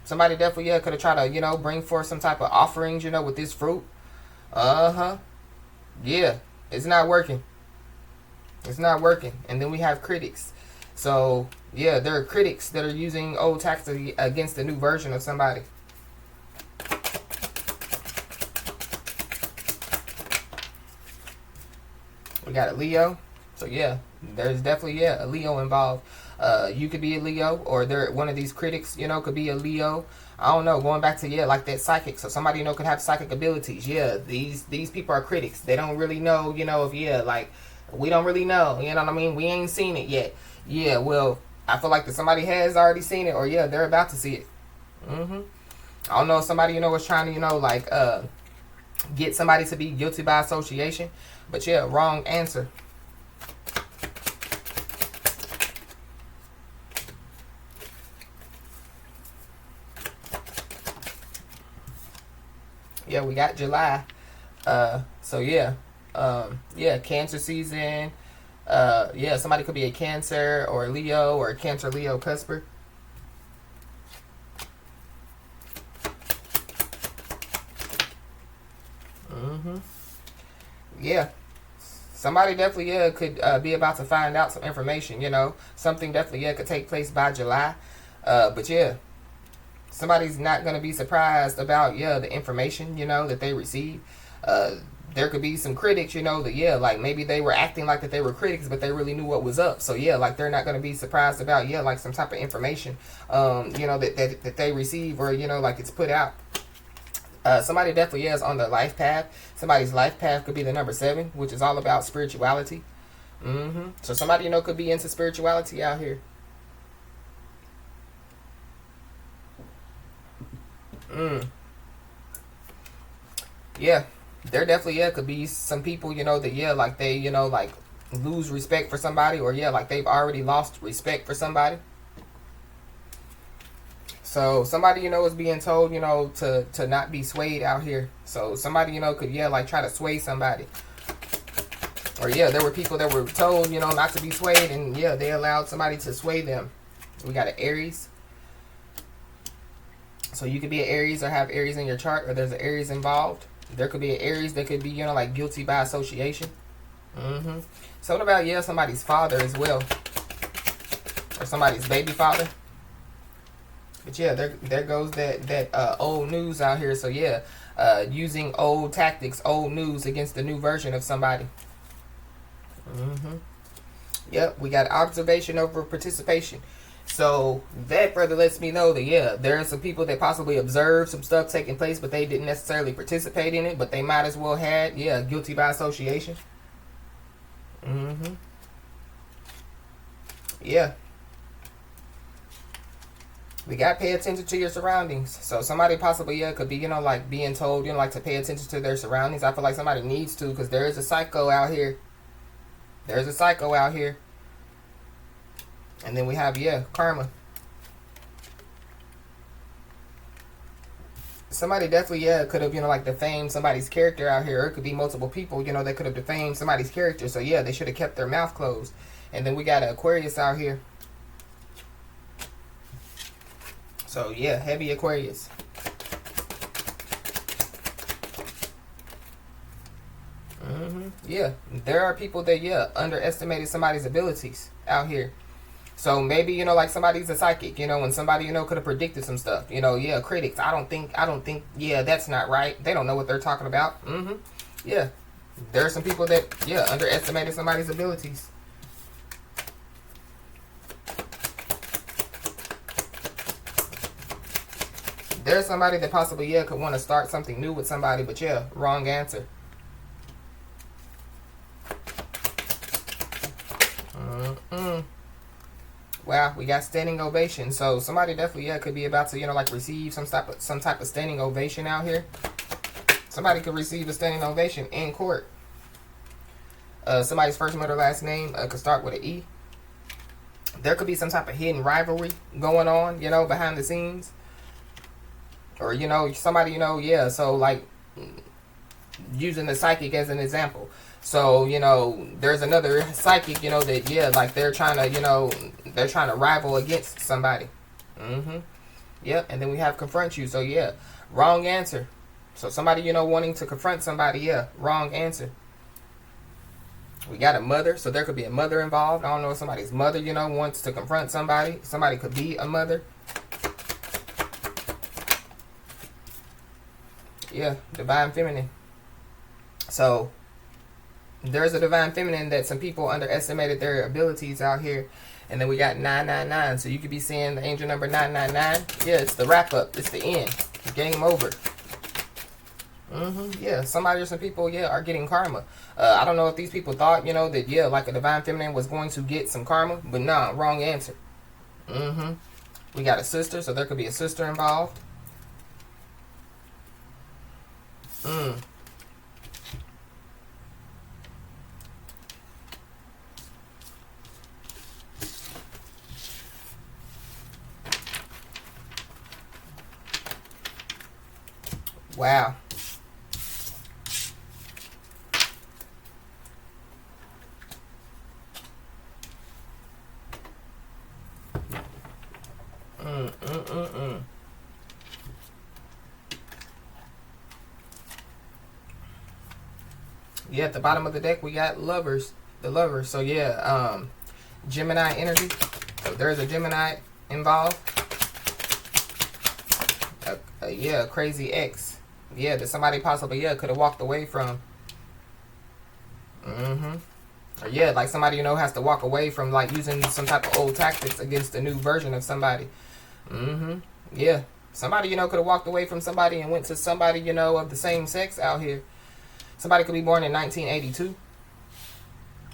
Speaker 1: Somebody definitely, yeah, could have tried to, you know, bring forth some type of offerings, you know, with this fruit. Yeah, it's not working. It's not working. And then we have critics. So, yeah, there are critics that are using old tactics against the new version of somebody. We got a Leo. So, yeah, there's definitely, yeah, a Leo involved. You could be a Leo, or one of these critics, you know, could be a Leo. I don't know, going back to, yeah, like that psychic. So somebody, you know, could have psychic abilities. Yeah, these people are critics. They don't really know, you know, if, yeah, like, we don't really know, you know what I mean? We ain't seen it yet. Yeah, well, I feel like that somebody has already seen it, or, yeah, they're about to see it. I don't know if somebody, you know, was trying to, you know, like, get somebody to be guilty by association. But, yeah, wrong answer. Yeah, we got July. So yeah. Yeah, Cancer season. Yeah, somebody could be a Cancer or a Leo or a Cancer Leo cusper. Yeah. Somebody definitely, yeah, could be about to find out some information, you know. Something definitely, yeah, could take place by July. But yeah, somebody's not going to be surprised about, yeah, the information, you know, that they receive. There could be some critics, you know, that, yeah, like maybe they were acting like that they were critics, but they really knew what was up. So, yeah, like they're not going to be surprised about, yeah, like some type of information, you know, that they receive, or, you know, like it's put out. Somebody definitely is on the life path. Somebody's life path could be the number 7, which is all about spirituality. So somebody, you know, could be into spirituality out here. Yeah, there definitely, yeah, could be some people, you know, that, yeah, like they, you know, like lose respect for somebody, or yeah, like they've already lost respect for somebody. So somebody, you know, is being told, you know, to not be swayed out here. So somebody, you know, could, yeah, like try to sway somebody. Or yeah, there were people that were told, you know, not to be swayed, and yeah, they allowed somebody to sway them. We got an Aries. So you could be an Aries or have Aries in your chart, or there's an Aries involved. There could be an Aries that could be, you know, like guilty by association. Something about, yeah, somebody's father as well. Or somebody's baby father. But yeah, there goes that old news out here. So yeah, using old tactics, old news against the new version of somebody. Yep, we got observation over participation. So that further lets me know that, yeah, there are some people that possibly observed some stuff taking place, but they didn't necessarily participate in it, but they might as well had, yeah, guilty by association. Yeah. We got to pay attention to your surroundings. So somebody possibly, yeah, could be, you know, like being told, you know, like to pay attention to their surroundings. I feel like somebody needs to, because there is a psycho out here. There's a psycho out here. And then we have, yeah, karma. Somebody definitely, yeah, could have, you know, like defamed somebody's character out here. Or it could be multiple people, you know, that could have defamed somebody's character. So yeah, they should have kept their mouth closed. And then we got an Aquarius out here. So yeah, heavy Aquarius. Yeah, there are people that, yeah, underestimated somebody's abilities out here. So maybe, you know, like somebody's a psychic, you know, and somebody, you know, could have predicted some stuff. You know, yeah, critics. I don't think, yeah, that's not right. They don't know what they're talking about. Yeah, there are some people that, yeah, underestimated somebody's abilities. There's somebody that possibly, yeah, could want to start something new with somebody, but yeah, wrong answer. Wow, we got standing ovation. So somebody definitely, yeah, could be about to, you know, like receive some type of standing ovation out here. Somebody could receive a standing ovation in court. Somebody's first, middle, last name could start with an E. There could be some type of hidden rivalry going on, you know, behind the scenes. Or, you know, somebody, you know, yeah, so like using the psychic as an example. So, you know, there's another psychic, you know, that, yeah, like they're trying to, you know, they're trying to rival against somebody. Yep, and then we have confront you. So, yeah, wrong answer. So somebody, you know, wanting to confront somebody, yeah, wrong answer. We got a mother, so there could be a mother involved. I don't know if somebody's mother, you know, wants to confront somebody. Somebody could be a mother. Yeah, divine feminine. So there's a divine feminine that some people underestimated their abilities out here. And then we got 999. So you could be seeing the angel number 999. Yeah, it's the wrap up. It's the end. Game over. Yeah, somebody or some people, yeah, are getting karma. I don't know if these people thought, you know, that, yeah, like a divine feminine was going to get some karma. But nah, wrong answer. We got a sister, so there could be a sister involved. Wow. Yeah, at the bottom of the deck, we got lovers. The lovers. So, yeah, Gemini energy. So, there's a Gemini involved. Yeah, a crazy ex. Yeah, that somebody possibly, yeah, could have walked away from. Or yeah, like somebody, has to walk away from, like, using some type of old tactics against a new version of somebody. Yeah. Somebody, could have walked away from somebody and went to somebody, of the same sex out here. Somebody could be born in 1982.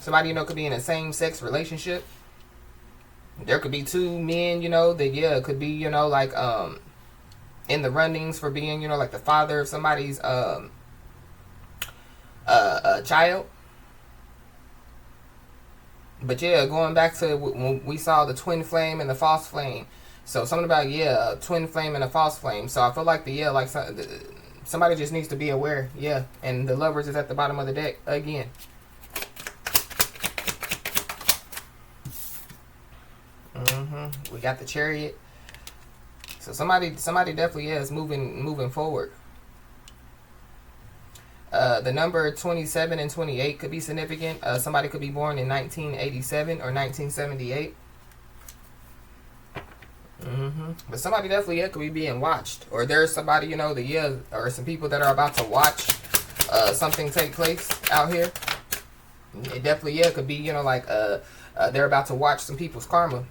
Speaker 1: Somebody, could be in a same-sex relationship. There could be two men, that, yeah, could be, like, in the runnings for being, like the father of somebody's child. But yeah, going back to when we saw the twin flame and the false flame. So something about, yeah, a twin flame and a false flame. So I feel like somebody just needs to be aware. Yeah, and the lovers is at the bottom of the deck again. We got the chariot. So somebody definitely is moving forward. The number 27 and 28 could be significant. Somebody could be born in 1987 or 1978. But somebody definitely could be being watched. Or there's somebody, or some people that are about to watch something take place out here. It definitely, could be, they're about to watch some people's karma.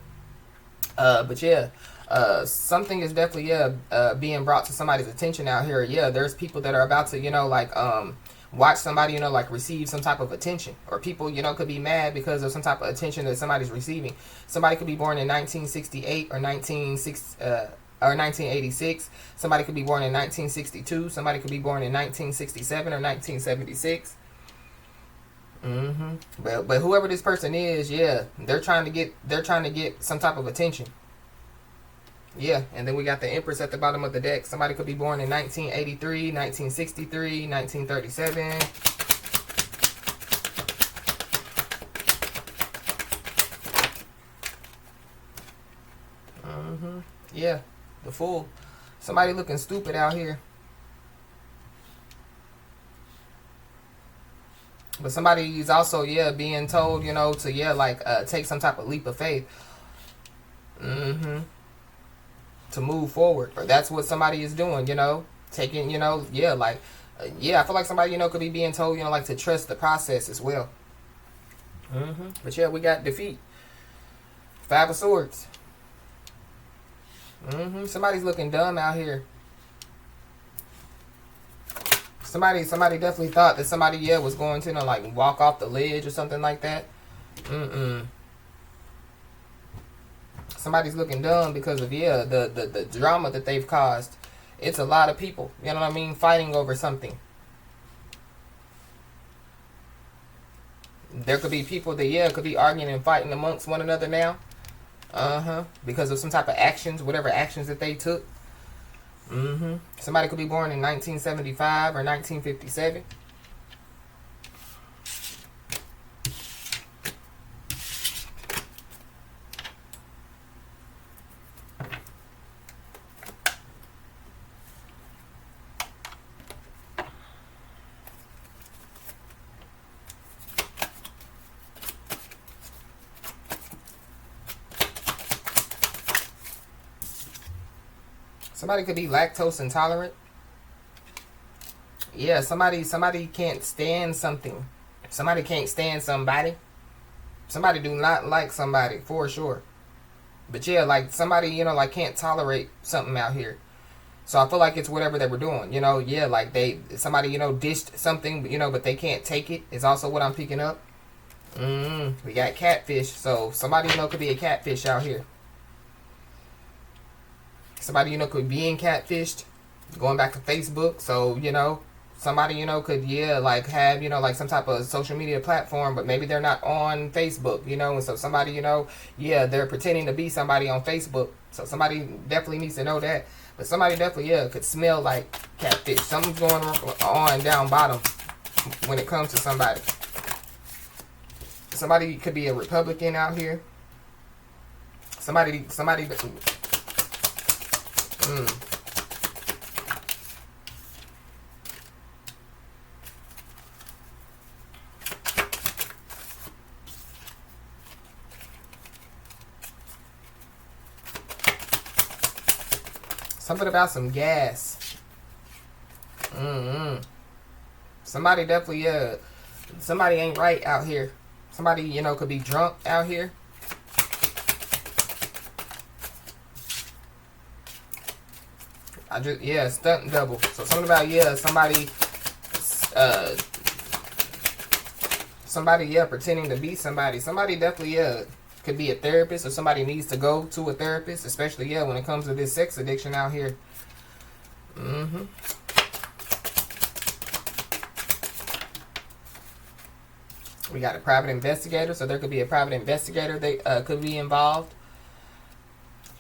Speaker 1: But yeah, something is definitely, being brought to somebody's attention out here. Yeah, there's people that are about to, watch somebody, receive some type of attention. Or people, could be mad because of some type of attention that somebody's receiving. Somebody could be born in 1968 or 1986. Somebody could be born in 1962. Somebody could be born in 1967 or 1976. But whoever this person is, yeah, they're trying to get some type of attention. Yeah, and then we got the Empress at the bottom of the deck. Somebody could be born in 1983, 1963, 1937. Yeah, the Fool. Somebody looking stupid out here. But somebody is also, being told, to, take some type of leap of faith. To move forward. Or that's what somebody is doing, taking, I feel like somebody, could be being told, to trust the process as well. But yeah, we got defeat. 5 of Swords. Somebody's looking dumb out here. Somebody definitely thought that somebody, was going to, walk off the ledge or something like that. Somebody's looking dumb because of, the drama that they've caused. It's a lot of people, you know what I mean, fighting over something. There could be people that, could be arguing and fighting amongst one another now. Because of some type of actions, whatever actions that they took. Somebody could be born in 1975 or 1957. Somebody could be lactose intolerant. Yeah, somebody can't stand something. Somebody can't stand somebody. Somebody do not like somebody, for sure. But yeah, like somebody, can't tolerate something out here. So I feel like it's whatever they were doing, like somebody, dished something, but they can't take it is also what I'm picking up. We got catfish. So somebody, could be a catfish out here. Somebody, could be being catfished, going back to Facebook. So, somebody, could, have, some type of social media platform, but maybe they're not on Facebook, and so somebody, they're pretending to be somebody on Facebook. So somebody definitely needs to know that. But somebody definitely, could smell like catfish. Something's going on down bottom when it comes to somebody. Somebody could be a Republican out here. Somebody Something about some gas. Somebody definitely, somebody ain't right out here. Somebody, you know, could be drunk out here. Stunt double. So something about, somebody, pretending to be somebody. Somebody definitely, could be a therapist, or somebody needs to go to a therapist, especially, when it comes to this sex addiction out here. We got a private investigator, so there could be a private investigator that could be involved.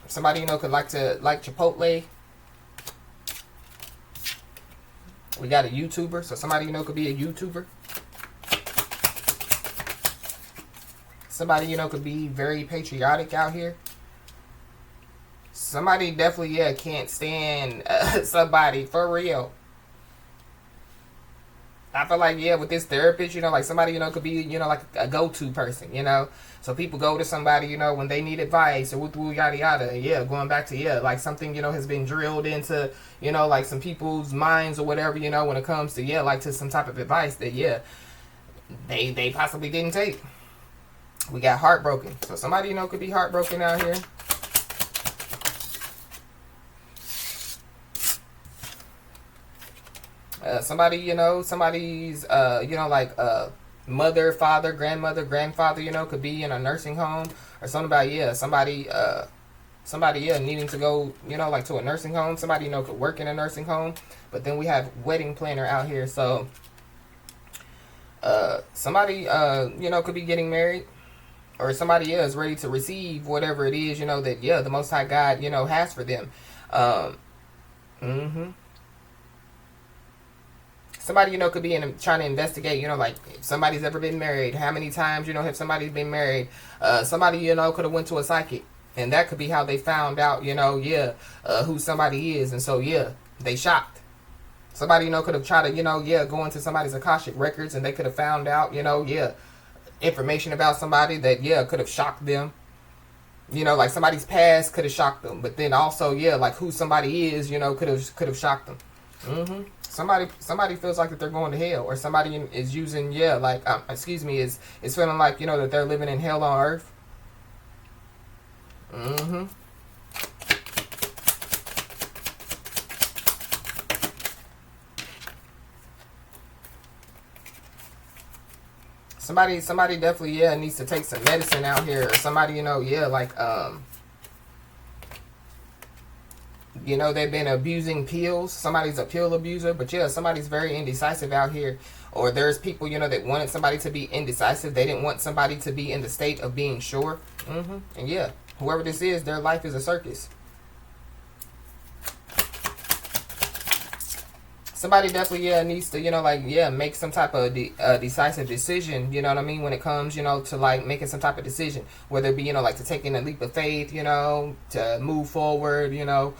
Speaker 1: Somebody, you know, could like Chipotle. We got a YouTuber, so somebody, you know, could be a YouTuber. Somebody, you know, could be very patriotic out here. Somebody definitely, can't stand somebody for real. I feel like, with this therapist, you know, like somebody, you know, could be, you know, like a go-to person, you know. So people go to somebody, you know, when they need advice or woo yada yada. Yeah, going back to, like something, you know, has been drilled into, you know, like some people's minds or whatever, you know, when it comes to, like to some type of advice that, they possibly didn't take. We got heartbroken. So somebody, you know, could be heartbroken out here. Somebody, you know, somebody's, like mother, father, grandmother, grandfather, you know, could be in a nursing home or something about, somebody, needing to go, you know, like to a nursing home. Somebody, you know, could work in a nursing home. But then we have wedding planner out here. So somebody, you know, could be getting married. Or somebody is ready to receive whatever it is, you know, that, the Most High God, you know, has for them. Somebody, you know, could be trying to investigate, you know, like if somebody's ever been married, how many times, you know, have somebody been married. Somebody, you know, could have went to a psychic. And that could be how they found out, you know, who somebody is. And so, they shocked. Somebody, you know, could have tried to, you know, go into somebody's Akashic records, and they could have found out, you know, information about somebody that, could have shocked them. You know, like somebody's past could have shocked them. But then also, like who somebody is, you know, could have shocked them. Somebody feels like that they're going to hell, or somebody is using, is feeling like, you know, that they're living in hell on earth. Somebody definitely, needs to take some medicine out here. Or somebody, you know, you know, they've been abusing pills. Somebody's a pill abuser. But, somebody's very indecisive out here. Or there's people, you know, that wanted somebody to be indecisive. They didn't want somebody to be in the state of being sure. And, whoever this is, their life is a circus. Somebody definitely, needs to, you know, like, make some type of decisive decision, you know what I mean, when it comes, you know, to, like, making some type of decision. Whether it be, you know, like, to taking a leap of faith, you know, to move forward, you know,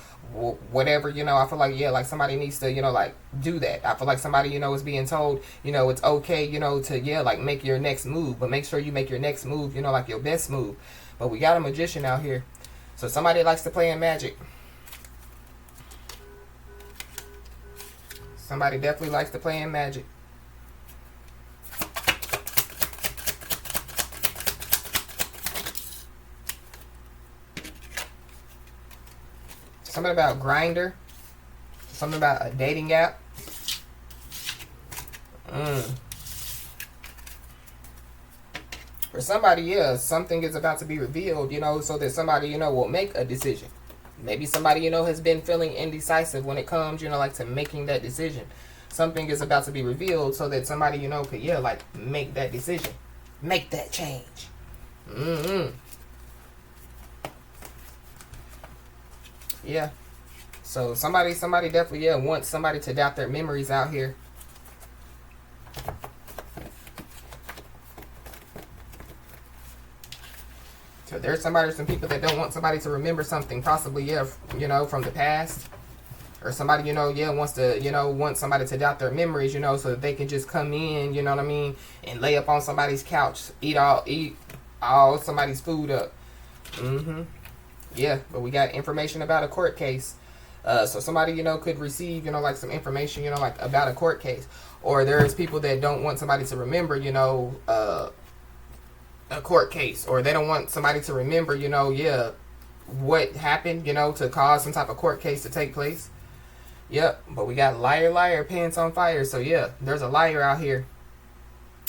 Speaker 1: whatever, you know. I feel like, like, somebody needs to, you know, like, do that. I feel like somebody, you know, is being told, you know, it's okay, you know, to, like, make your next move. But make sure you make your next move, you know, like, your best move. But we got a magician out here. So somebody likes to play in magic. Somebody definitely likes to play in magic. Something about Grindr. Something about a dating app. For somebody else, something is about to be revealed, you know, so that somebody, you know, will make a decision. Maybe somebody, you know, has been feeling indecisive when it comes, you know, like to making that decision. Something is about to be revealed so that somebody, you know, could, like, make that decision. Make that change. Yeah. So somebody definitely, wants somebody to doubt their memories out here. So there's some people that don't want somebody to remember something, possibly, you know, from the past. Or somebody, you know, wants to, you know, want somebody to doubt their memories, you know, so that they can just come in, you know what I mean, and lay up on somebody's couch, eat all somebody's food up. Yeah, but we got information about a court case. So somebody, could receive, like some information, like about a court case. Or there's people that don't want somebody to remember, a court case. Or they don't want somebody to remember, what happened, to cause some type of court case to take place. Yep, but we got liar, liar, pants on fire. So yeah, there's a liar out here.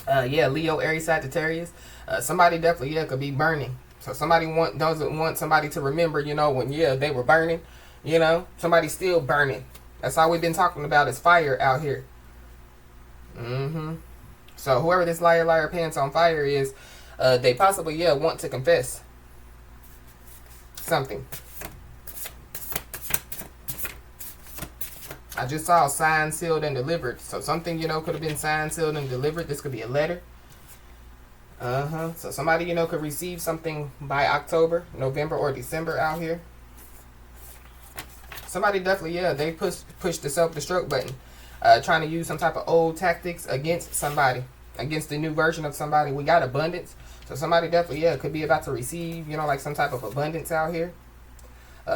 Speaker 1: Leo, Aries, Sagittarius. Somebody definitely, could be burning. So somebody doesn't want somebody to remember, when, they were burning. Somebody's still burning. That's all we've been talking about is fire out here. So whoever this liar, liar, pants on fire is, they possibly, want to confess something. I just saw signed, sealed, and delivered. So something, could have been signed, sealed, and delivered. This could be a letter. So somebody, could receive something by October, November, or December out here. Somebody definitely, they push the self-destruct button. Trying to use some type of old tactics against somebody. Against the new version of somebody. We got abundance. So somebody definitely, could be about to receive, like some type of abundance out here.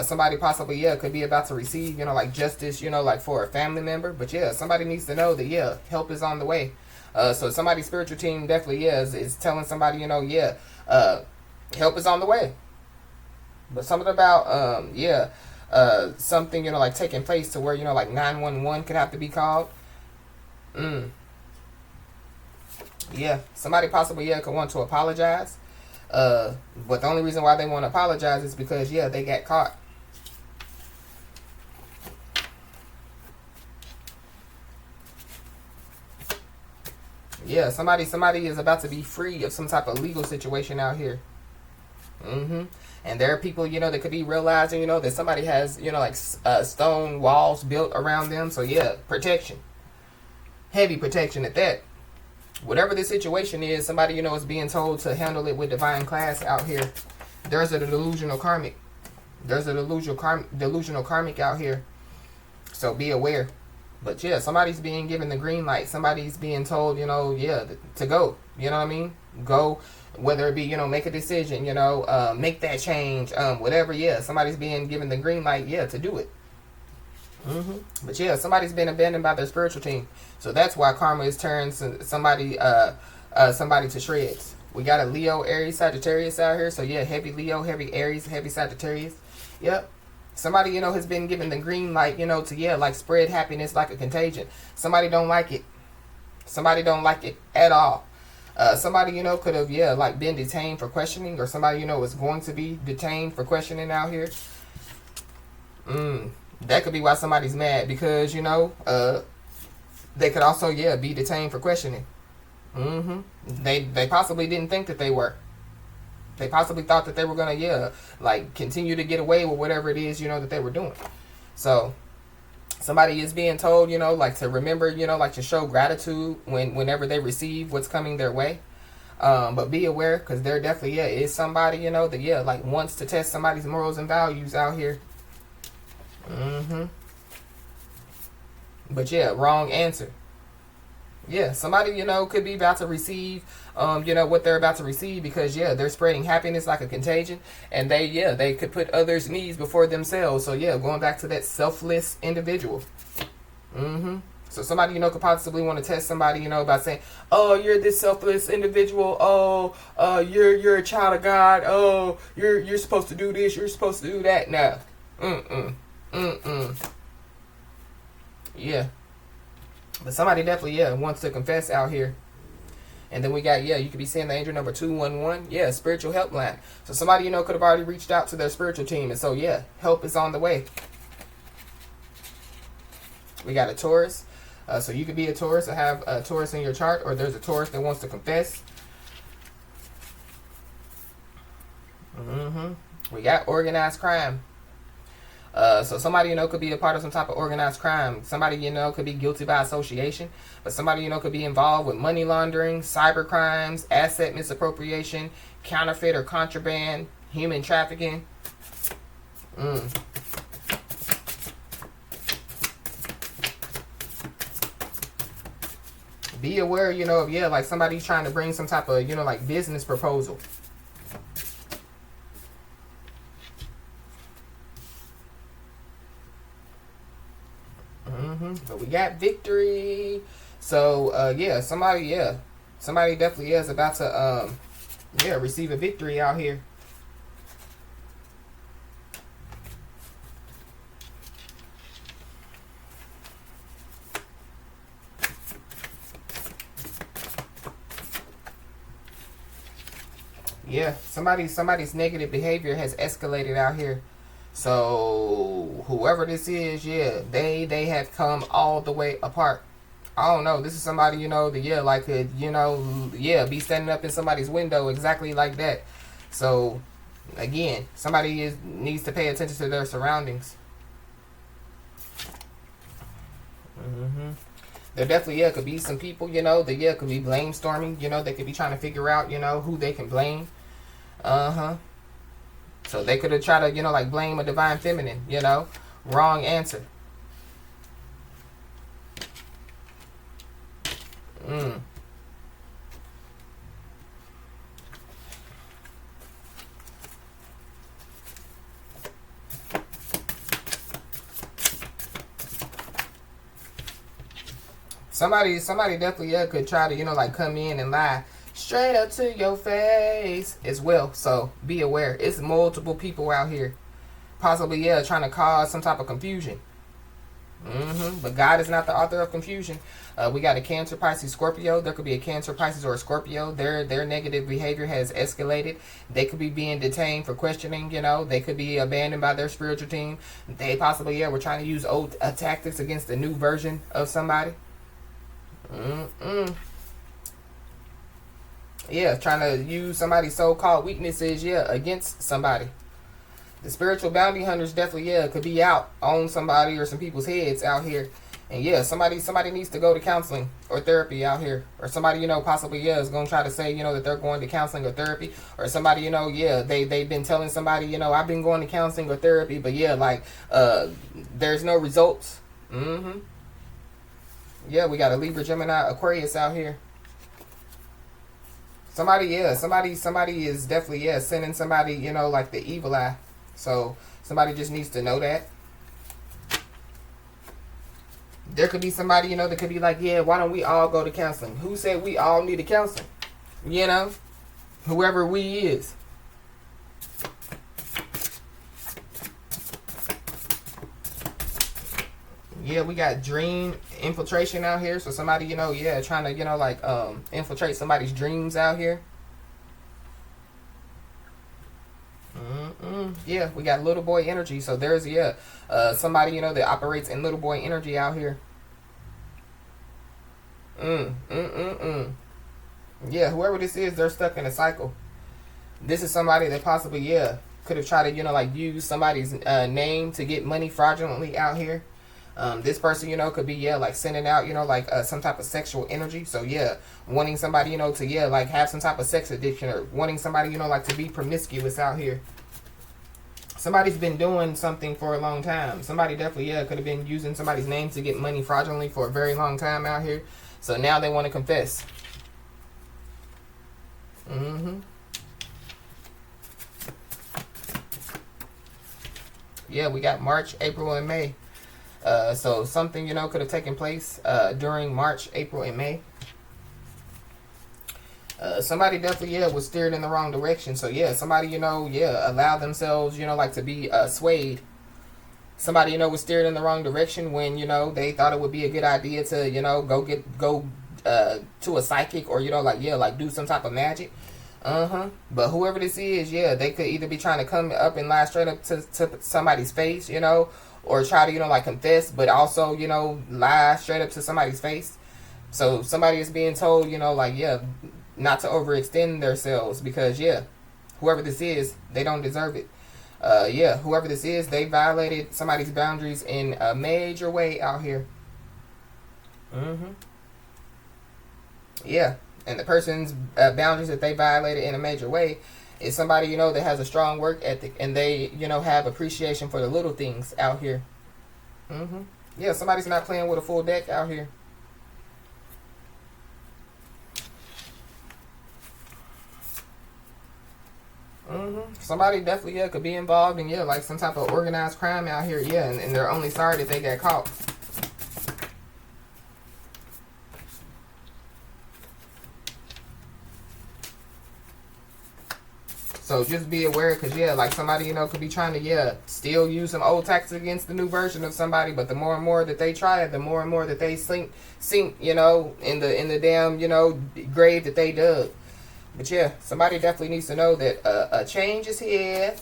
Speaker 1: Somebody possibly, could be about to receive, like justice, like for a family member. But somebody needs to know that, help is on the way. So somebody's spiritual team definitely is telling somebody, help is on the way. But something about, something, like taking place to where, like 911 could have to be called. Yeah, somebody possibly, could want to apologize. But the only reason why they want to apologize is because, they got caught. Yeah, somebody is about to be free of some type of legal situation out here. And there are people, that could be realizing, that somebody has, stone walls built around them. So, protection. Heavy protection at that. Whatever the situation is, somebody, is being told to handle it with divine class out here. There's a delusional karmic. There's a delusional karmic out here. So be aware. But somebody's being given the green light. Somebody's being told, to go. You know what I mean? Go. Whether it be, make a decision, make that change, whatever, somebody's being given the green light, to do it. But somebody's been abandoned by their spiritual team. So that's why karma is turned somebody to shreds. We got a Leo, Aries, Sagittarius out here. So heavy Leo, heavy Aries, heavy Sagittarius. Yep. Somebody, has been given the green light, to, like spread happiness like a contagion. Somebody don't like it. Somebody don't like it at all. Somebody, could have, like been detained for questioning, or somebody, is going to be detained for questioning out here. That could be why somebody's mad, because, they could also, be detained for questioning. They possibly didn't think that they were. They possibly thought that they were going to, like continue to get away with whatever it is, that they were doing. So somebody is being told, like to remember, like to show gratitude whenever they receive what's coming their way. But be aware, because there definitely, is somebody, that, like wants to test somebody's morals and values out here. But wrong answer. Somebody, could be about to receive, what they're about to receive, because, they're spreading happiness like a contagion, and they could put others' needs before themselves. So, going back to that selfless individual. So somebody, could possibly want to test somebody, by saying, oh, you're this selfless individual. Oh, you're a child of God. Oh, you're supposed to do this. You're supposed to do that. No. Yeah. But somebody definitely, wants to confess out here. And then we got, you could be seeing the angel number 211. Spiritual helpline. So somebody, could have already reached out to their spiritual team. And so, help is on the way. We got a Taurus. So you could be a Taurus or have a Taurus in your chart. Or there's a Taurus that wants to confess. We got organized crime. So somebody, could be a part of some type of organized crime. Somebody, could be guilty by association. But somebody, could be involved with money laundering, cyber crimes, asset misappropriation, counterfeit or contraband, human trafficking. Be aware, of, like somebody trying to bring some type of, like business proposal. But we got victory. So, yeah, somebody definitely is about to, receive a victory out here. Yeah, somebody's negative behavior has escalated out here. So whoever this is, yeah, they have come all the way apart. I don't know. This is somebody, that could, be standing up in somebody's window exactly like that. So again, somebody needs to pay attention to their surroundings. There definitely, could be some people, that, could be blame storming, they could be trying to figure out, who they can blame. So they could have tried to, blame a divine feminine, wrong answer. Somebody definitely could try to come in and lie straight up to your face as well. So be aware. It's multiple people out here, possibly trying to cause some type of confusion. But God is not the author of confusion. We got a Cancer, Pisces, Scorpio. There could be a Cancer, Pisces, or a Scorpio. Their negative behavior has escalated. They could be being detained for questioning. They could be abandoned by their spiritual team. They possibly were trying to use old tactics against a new version of somebody. Yeah, trying to use somebody's so-called weaknesses, against somebody. The spiritual bounty hunters definitely, could be out on somebody or some people's heads out here. And somebody needs to go to counseling or therapy out here. Or somebody, possibly, is going to try to say, that they're going to counseling or therapy. Or somebody, they've been telling somebody, I've been going to counseling or therapy, but there's no results. Yeah, we got a Libra, Gemini, Aquarius out here. Somebody is definitely, sending somebody, like the evil eye. So somebody just needs to know that. There could be somebody, that could be like, why don't we all go to counseling? Who said we all need a counseling? Whoever we is. Yeah, we got dream infiltration out here. So somebody, trying to, infiltrate somebody's dreams out here. Yeah, we got little boy energy. So there's, somebody, that operates in little boy energy out here. Yeah, whoever this is, they're stuck in a cycle. This is somebody that possibly, could have tried to, use somebody's name to get money fraudulently out here. This person, could be, sending out, some type of sexual energy. So, wanting somebody, to, have some type of sex addiction, or wanting somebody, to be promiscuous out here. Somebody's been doing something for a long time. Somebody definitely, could have been using somebody's name to get money fraudulently for a very long time out here. So now they want to confess. Yeah, we got March, April, and May. So something, could have taken place during March, April, and May. Somebody definitely, was steered in the wrong direction. So, somebody, allowed themselves, to be swayed. Somebody, was steered in the wrong direction when, they thought it would be a good idea to, go to a psychic or, do some type of magic. But whoever this is, they could either be trying to come up and lie straight up to somebody's face, or try to, confess, but also, lie straight up to somebody's face. So somebody is being told, not to overextend themselves because, whoever this is, they don't deserve it. Whoever this is, they violated somebody's boundaries in a major way out here. Yeah, and the person's boundaries that they violated in a major way is somebody, that has a strong work ethic, and they, have appreciation for the little things out here. Yeah, somebody's not playing with a full deck out here. Somebody definitely, could be involved in, some type of organized crime out here, and they're only sorry that they got caught. So just be aware, because, yeah, like somebody, you know, could be trying to, yeah, still use some old tactics against the new version of somebody. But the more and more that they try it, the more and more that they sink, you know, in the damn, you know, grave that they dug. But yeah, somebody definitely needs to know that a change is here.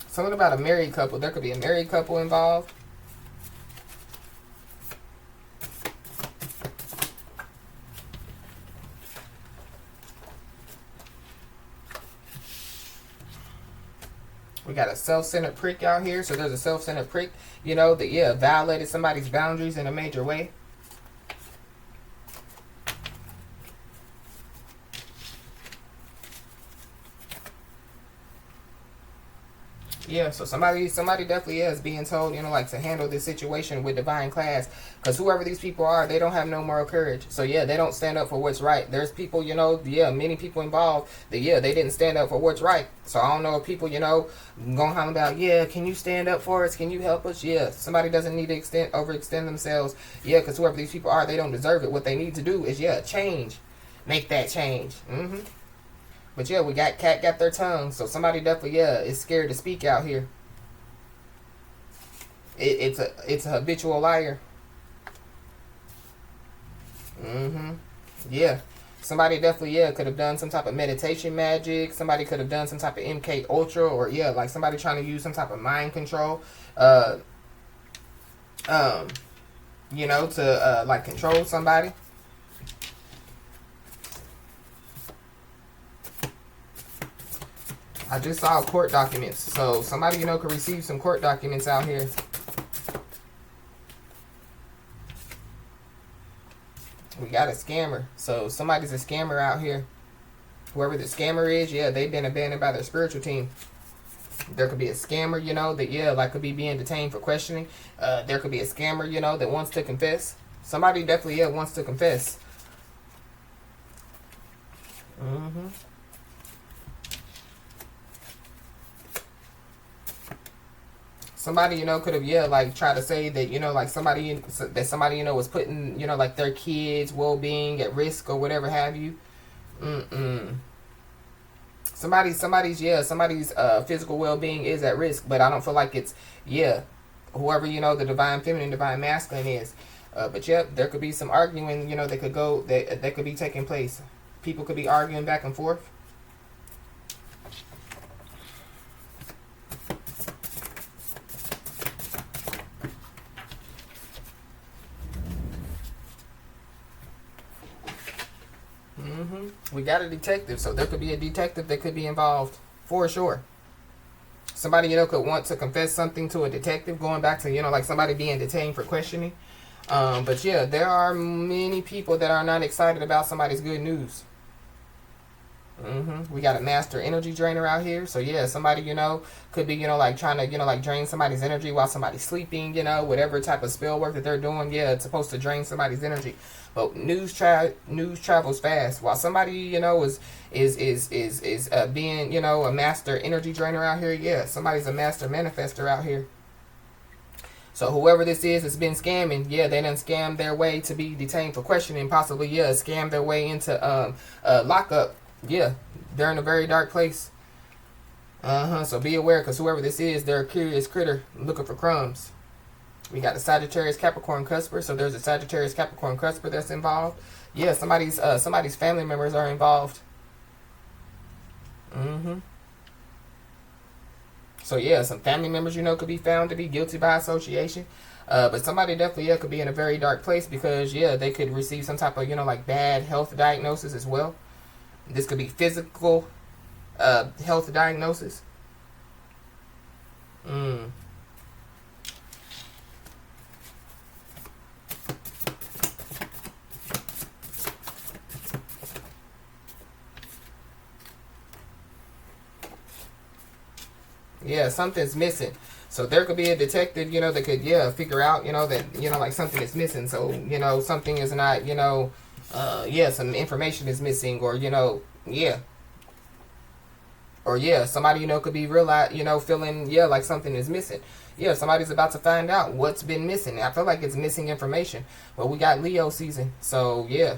Speaker 1: Something about a married couple. There could be a married couple involved. We got a self-centered prick out here. So there's a self-centered prick, you know, that, yeah, violated somebody's boundaries in a major way. Yeah, so somebody definitely is being told, you know, like to handle this situation with divine class. Because whoever these people are, they don't have no moral courage. So, yeah, they don't stand up for what's right. There's people, you know, yeah, many people involved that, yeah, they didn't stand up for what's right. So, I don't know if people, you know, going holler about, yeah, can you stand up for us? Can you help us? Yeah, somebody doesn't need to overextend themselves. Yeah, because whoever these people are, they don't deserve it. What they need to do is, yeah, change. Make that change. But yeah, we got cat got their tongue, so somebody definitely, yeah, is scared to speak out here. It's a habitual liar. Yeah. Somebody definitely, yeah, could have done some type of meditation magic. Somebody could have done some type of MK Ultra, or yeah, like somebody trying to use some type of mind control. You know, to like control somebody. I just saw court documents. So somebody, you know, could receive some court documents out here. We got a scammer. So somebody's a scammer out here. Whoever the scammer is, yeah, they've been abandoned by their spiritual team. There could be a scammer, you know, that, yeah, like could be being detained for questioning. There could be a scammer, you know, that wants to confess. Somebody definitely, yeah, wants to confess. Somebody, you know, could have, yeah, like tried to say that, you know, like somebody, you know, was putting, you know, like their kids' well-being at risk or whatever have you. Somebody's physical well-being is at risk, but I don't feel like it's, yeah, whoever, you know, the divine feminine, divine masculine is. But yeah, there could be some arguing, you know, that could be taking place. People could be arguing back and forth. We got a detective, so there could be a detective that could be involved for sure. Somebody, you know, could want to confess something to a detective, going back to, you know, like somebody being detained for questioning. But yeah, there are many people that are not excited about somebody's good news. We got a master energy drainer out here. So yeah, somebody, you know, could be, you know, like trying to, you know, like drain somebody's energy while somebody's sleeping, you know, whatever type of spell work that they're doing. Yeah, it's supposed to drain somebody's energy. But news travels fast. While somebody, you know, is being, you know, a master energy drainer out here, yeah, somebody's a master manifester out here. So whoever this is has been scamming, yeah, they done scammed their way to be detained for questioning, possibly, yeah, scammed their way into lockup. Yeah, they're in a very dark place. So be aware, because whoever this is, they're a curious critter looking for crumbs. We got the Sagittarius Capricorn cusper, so there's a Sagittarius Capricorn cusper that's involved. Yeah, somebody's family members are involved. So yeah, some family members, you know, could be found to be guilty by association. But somebody definitely, yeah, could be in a very dark place, because yeah, they could receive some type of, you know, like bad health diagnosis as well. This could be physical health diagnosis. Yeah, something's missing. So there could be a detective, you know, that could, yeah, figure out, you know, that, you know, like something is missing. So, you know, something is not, you know, yeah, some information is missing, or, you know, yeah. Or, yeah, somebody, you know, could be you know, feeling, yeah, like something is missing. Yeah, somebody's about to find out what's been missing. I feel like it's missing information. But we got Leo season. So, yeah.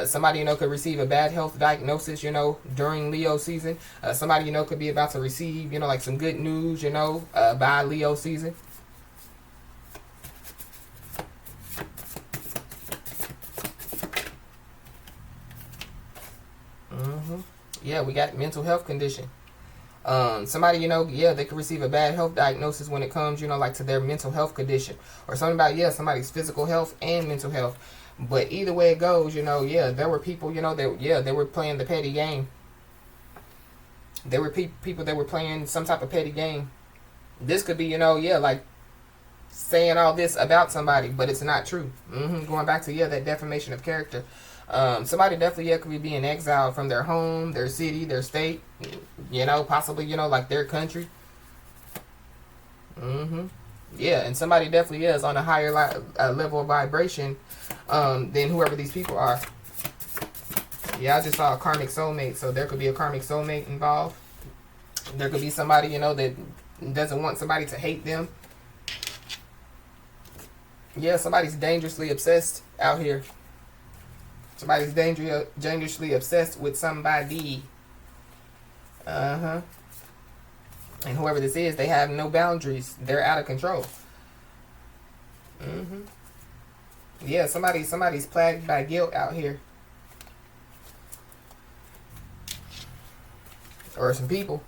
Speaker 1: Somebody, could receive a bad health diagnosis, during Leo season. Somebody, could be about to receive, like some good news, by Leo season. Yeah, we got mental health condition. Somebody, they could receive a bad health diagnosis when it comes, like to their mental health condition. Or something about, somebody's physical health and mental health. But either way it goes, there were people, they were playing the petty game. There were people that were playing some type of petty game. This could be, like saying all this about somebody, but it's not true. Going back to, that defamation of character. Somebody definitely could be being exiled from their home, their city, their state, possibly, like their country. Yeah, and somebody definitely is on a higher level of vibration than whoever these people are. Yeah, I just saw a karmic soulmate, so there could be a karmic soulmate involved. There could be somebody, that doesn't want somebody to hate them. Yeah, somebody's dangerously obsessed out here. Somebody's dangerously obsessed with somebody. And whoever this is, they have no boundaries. They're out of control. Yeah, somebody's plagued by guilt out here. Or some people.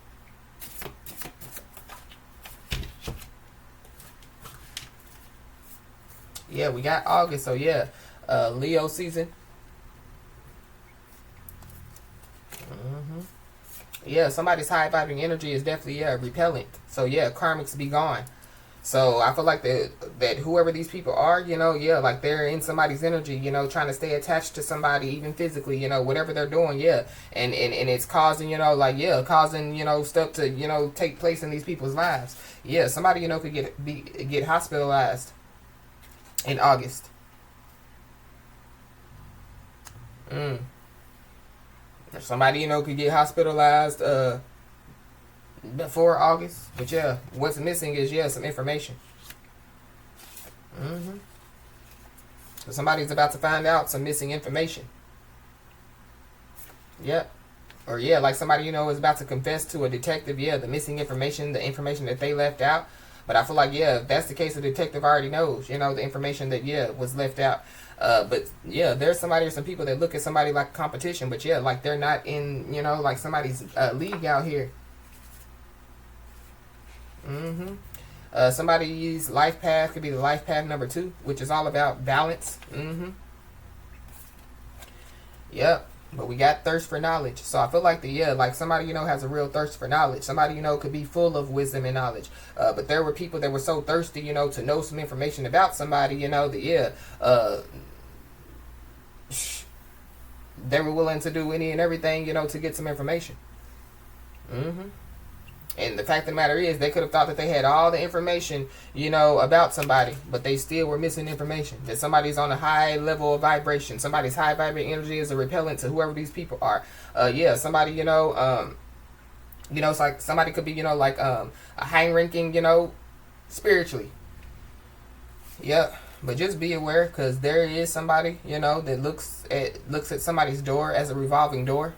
Speaker 1: Yeah, we got August, so yeah. Leo season. Yeah, somebody's high vibing energy is definitely repellent. So yeah, karmics be gone. So I feel like that whoever these people are, like they're in somebody's energy, trying to stay attached to somebody, even physically, whatever they're doing, and it's causing, causing, stuff to, take place in these people's lives. Yeah, somebody, could get hospitalized in August. Somebody, could get hospitalized before August. But yeah, what's missing is, some information. So somebody's about to find out some missing information. Yep. Or like somebody, is about to confess to a detective, the missing information, the information that they left out. But I feel like, if that's the case, the detective already knows, the information that, was left out. But there's somebody or some people that look at somebody like competition, but like they're not in, like somebody's league out here. Somebody's life path could be the life path number 2, which is all about balance. Yep. But we got thirst for knowledge. So I feel like like somebody, has a real thirst for knowledge. Somebody, could be full of wisdom and knowledge. But there were people that were so thirsty, to know some information about somebody, that, they were willing to do any and everything, to get some information. And the fact of the matter is, they could have thought that they had all the information, about somebody, but they still were missing information. That somebody's on a high level of vibration. Somebody's high vibrating energy is a repellent to whoever these people are. Somebody, it's like somebody could be, like a high ranking, spiritually. Yeah, but just be aware, because there is somebody, that looks at somebody's door as a revolving door.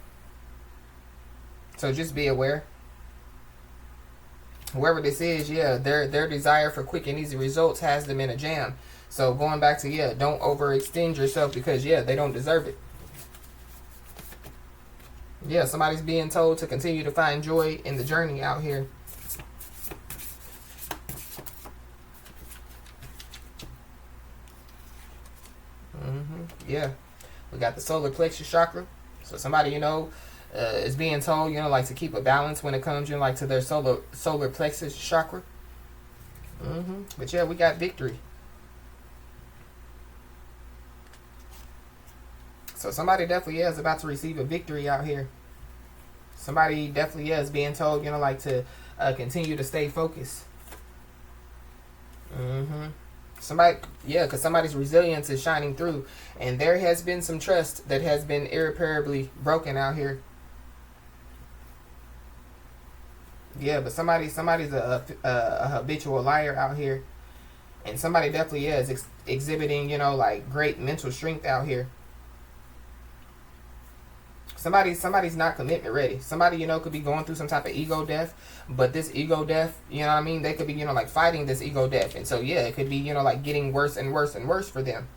Speaker 1: So just be aware. Whoever this is, their desire for quick and easy results has them in a jam. So going back to, don't overextend yourself, because, they don't deserve it. Yeah, somebody's being told to continue to find joy in the journey out here. Yeah, we got the solar plexus chakra. So somebody, is being told, like to keep a balance when it comes, like to their solar plexus chakra. But we got victory. So somebody definitely is about to receive a victory out here. Somebody definitely is being told, like to continue to stay focused. Somebody, because somebody's resilience is shining through, and there has been some trust that has been irreparably broken out here. Yeah, but somebody's a habitual liar out here, and somebody definitely is exhibiting, like great mental strength out here. Somebody's not commitment ready. Somebody, you know, could be going through some type of ego death, but this ego death, you know what I mean? They could be, you know, like fighting this ego death. And so, yeah, it could be, you know, like getting worse and worse and worse for them.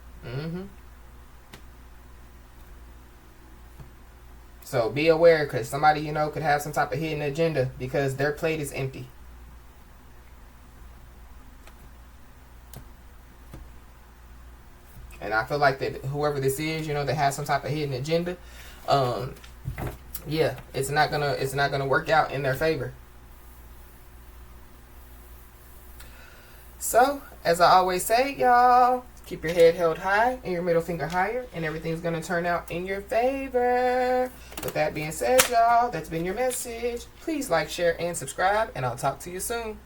Speaker 1: So be aware, because somebody, you know, could have some type of hidden agenda because their plate is empty. And I feel like that whoever this is, you know, that has some type of hidden agenda, yeah, it's not gonna work out in their favor. So, as I always say, y'all, keep your head held high and your middle finger higher, and everything's gonna turn out in your favor. With that being said, y'all, that's been your message. Please like, share, and subscribe, and I'll talk to you soon.